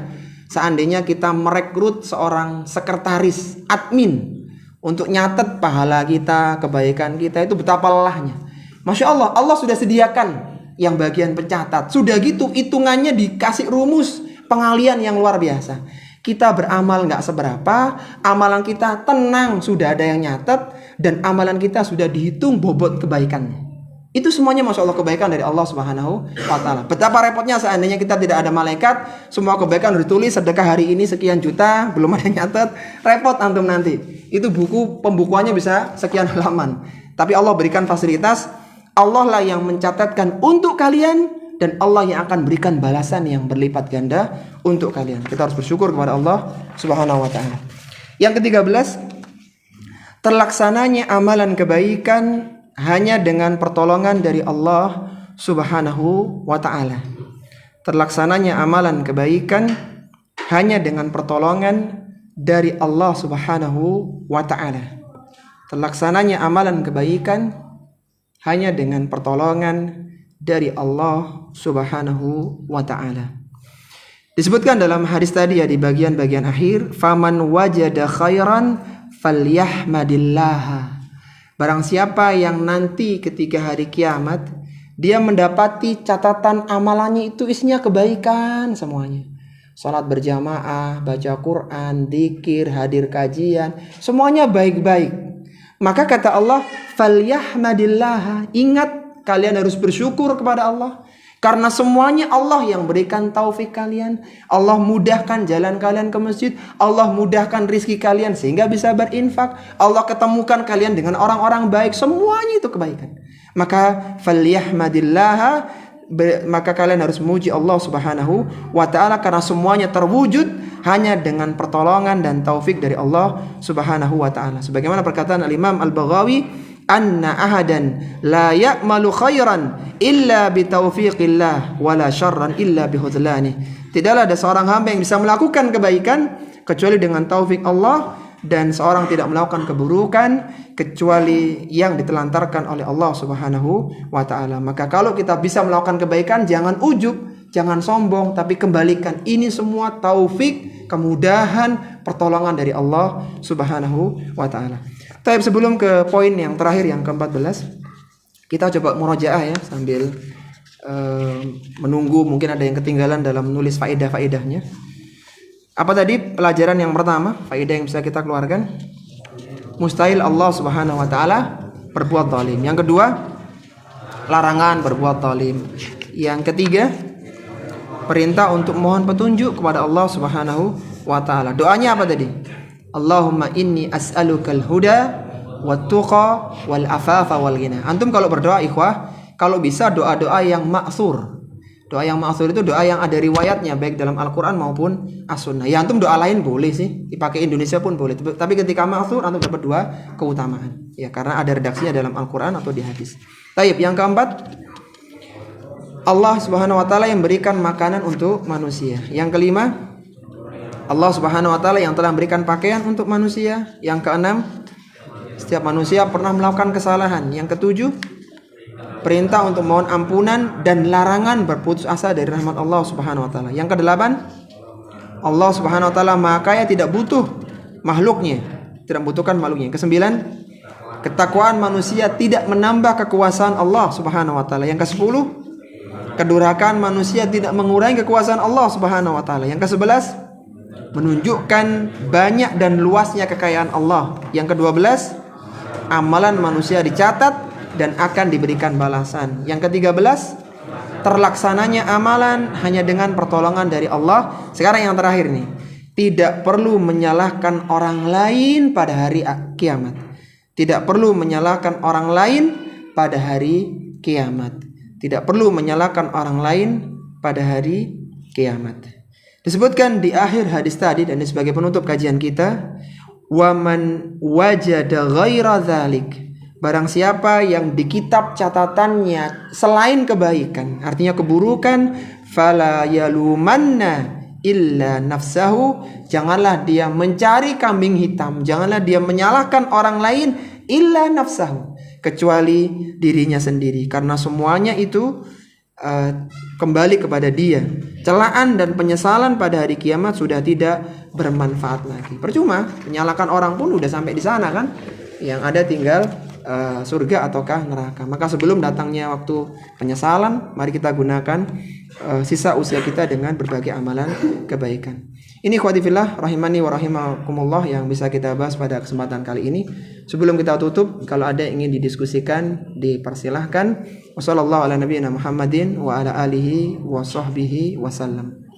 seandainya kita merekrut seorang sekretaris, admin, untuk nyatet pahala kita, kebaikan kita, itu betapa lelahnya. Masya Allah, Allah sudah sediakan yang bagian pencatat. Sudah gitu, hitungannya dikasih rumus pengalian yang luar biasa. Kita beramal nggak seberapa, amalan kita tenang, sudah ada yang nyatet, dan amalan kita sudah dihitung bobot kebaikannya. Itu semuanya Masya Allah kebaikan dari Allah Subhanahu wa Ta'ala. Betapa repotnya seandainya kita tidak ada malaikat, semua kebaikan udah ditulis, sedekah hari ini sekian juta, belum ada yang nyatet, repot antum nanti. Itu buku pembukuannya bisa sekian halaman. Tapi Allah berikan fasilitas, Allah lah yang mencatatkan untuk kalian, dan Allah yang akan berikan balasan yang berlipat ganda untuk kalian. Kita harus bersyukur kepada Allah Subhanahu wa Ta'ala. Yang ke-13, terlaksananya amalan kebaikan hanya dengan pertolongan dari Allah Subhanahu wa Ta'ala. Terlaksananya amalan kebaikan hanya dengan pertolongan dari Allah Subhanahu wa Ta'ala. Terlaksananya amalan kebaikan hanya dengan pertolongan dari Allah Subhanahu wa Ta'ala. Disebutkan dalam hadis tadi ya, di bagian-bagian akhir, faman wajada khairan falyahmadillah. Barang siapa yang nanti ketika hari kiamat dia mendapati catatan amalannya itu isinya kebaikan semuanya. Salat berjamaah, baca Quran, dzikir, hadir kajian, semuanya baik-baik. Maka kata Allah, falyahmadillah, ingat kalian harus bersyukur kepada Allah. Karena semuanya Allah yang berikan taufik kalian. Allah mudahkan jalan kalian ke masjid. Allah mudahkan rizki kalian sehingga bisa berinfak. Allah ketemukan kalian dengan orang-orang baik. Semuanya itu kebaikan. Maka falyahmadillaha, maka kalian harus memuji Allah Subhanahu wa ta'ala, karena semuanya terwujud hanya dengan pertolongan dan taufik dari Allah Subhanahu wa ta'ala. Sebagaimana perkataan Al-Imam Al-Baghawi, anna ahadan la ya'malu khairan illa bitaufiqillah wala syarran illa bihudlani. Tidaklah ada seorang hamba yang bisa melakukan kebaikan kecuali dengan taufik Allah, dan seorang tidak melakukan keburukan kecuali yang ditelantarkan oleh Allah Subhanahu wa ta'ala. Maka kalau kita bisa melakukan kebaikan, jangan ujub, jangan sombong, tapi kembalikan ini semua taufik, kemudahan, pertolongan dari Allah Subhanahu wa ta'ala. Tapi sebelum ke poin yang terakhir, yang ke-14, kita coba murojaah ya, sambil menunggu mungkin ada yang ketinggalan dalam menulis faedah-faedahnya. Apa tadi pelajaran yang pertama, faedah yang bisa kita keluarkan? Mustahil Allah Subhanahu wa ta'ala berbuat zalim. Yang kedua, larangan berbuat zalim. Yang ketiga, perintah untuk mohon petunjuk kepada Allah Subhanahu wa ta'ala. Doanya apa tadi? Allahumma inni as'alukal huda wat tuqa wal afafa wal ghina. Antum kalau berdoa ikhwah, kalau bisa doa-doa yang ma'thur. Doa yang ma'thur itu doa yang ada riwayatnya baik dalam Al-Qur'an maupun As-Sunnah. Ya antum doa lain boleh sih, dipakai Indonesia pun boleh. Tapi ketika ma'thur antum dapat dua keutamaan. Ya karena ada redaksinya dalam Al-Qur'an atau di hadis. Baik, yang keempat, Allah Subhanahu wa ta'ala yang berikan makanan untuk manusia. Yang kelima, Allah Subhanahu wa ta'ala yang telah memberikan pakaian untuk manusia. Yang keenam, setiap manusia pernah melakukan kesalahan. Yang ketujuh, perintah untuk mohon ampunan dan larangan berputus asa dari rahmat Allah Subhanahu wa ta'ala. Yang kedelapan, Allah Subhanahu wa ta'ala Maha Kaya, tidak butuh makhluknya, tidak membutuhkan makhluknya. Yang kesembilan, ketakwaan manusia tidak menambah kekuasaan Allah Subhanahu wa ta'ala. Yang ke-10, kedurhakaan manusia tidak mengurangi kekuasaan Allah Subhanahu wa ta'ala. Yang ke-11, menunjukkan banyak dan luasnya kekayaan Allah. Yang ke-12, amalan manusia dicatat dan akan diberikan balasan. Yang ke-13, terlaksananya amalan hanya dengan pertolongan dari Allah. Sekarang yang terakhir nih, tidak perlu menyalahkan orang lain pada hari kiamat. Tidak perlu menyalahkan orang lain pada hari kiamat. Tidak perlu menyalahkan orang lain pada hari kiamat. Disebutkan di akhir hadis tadi dan sebagai penutup kajian kita, waman wajada ghaira dzalik, barang siapa yang di kitab catatannya selain kebaikan, artinya keburukan, fala yalumanna illa nafsahu, janganlah dia mencari kambing hitam, janganlah dia menyalahkan orang lain, illa nafsahu, kecuali dirinya sendiri, karena semuanya itu kembali kepada dia. Celaan dan penyesalan pada hari kiamat sudah tidak bermanfaat lagi. Percuma menyalahkan orang pun udah sampai di sana kan. Yang ada tinggal surga ataukah neraka. Maka sebelum datangnya waktu penyesalan, mari kita gunakan sisa usia kita dengan berbagai amalan kebaikan. Ini ikhwati fillah rahimani wa rahimakumullah yang bisa kita bahas pada kesempatan kali ini. Sebelum kita tutup, kalau ada yang ingin didiskusikan, dipersilahkan. Wassallallahu ala nabiyyina Muhammadin wa ala alihi wa sahbihi wasallam.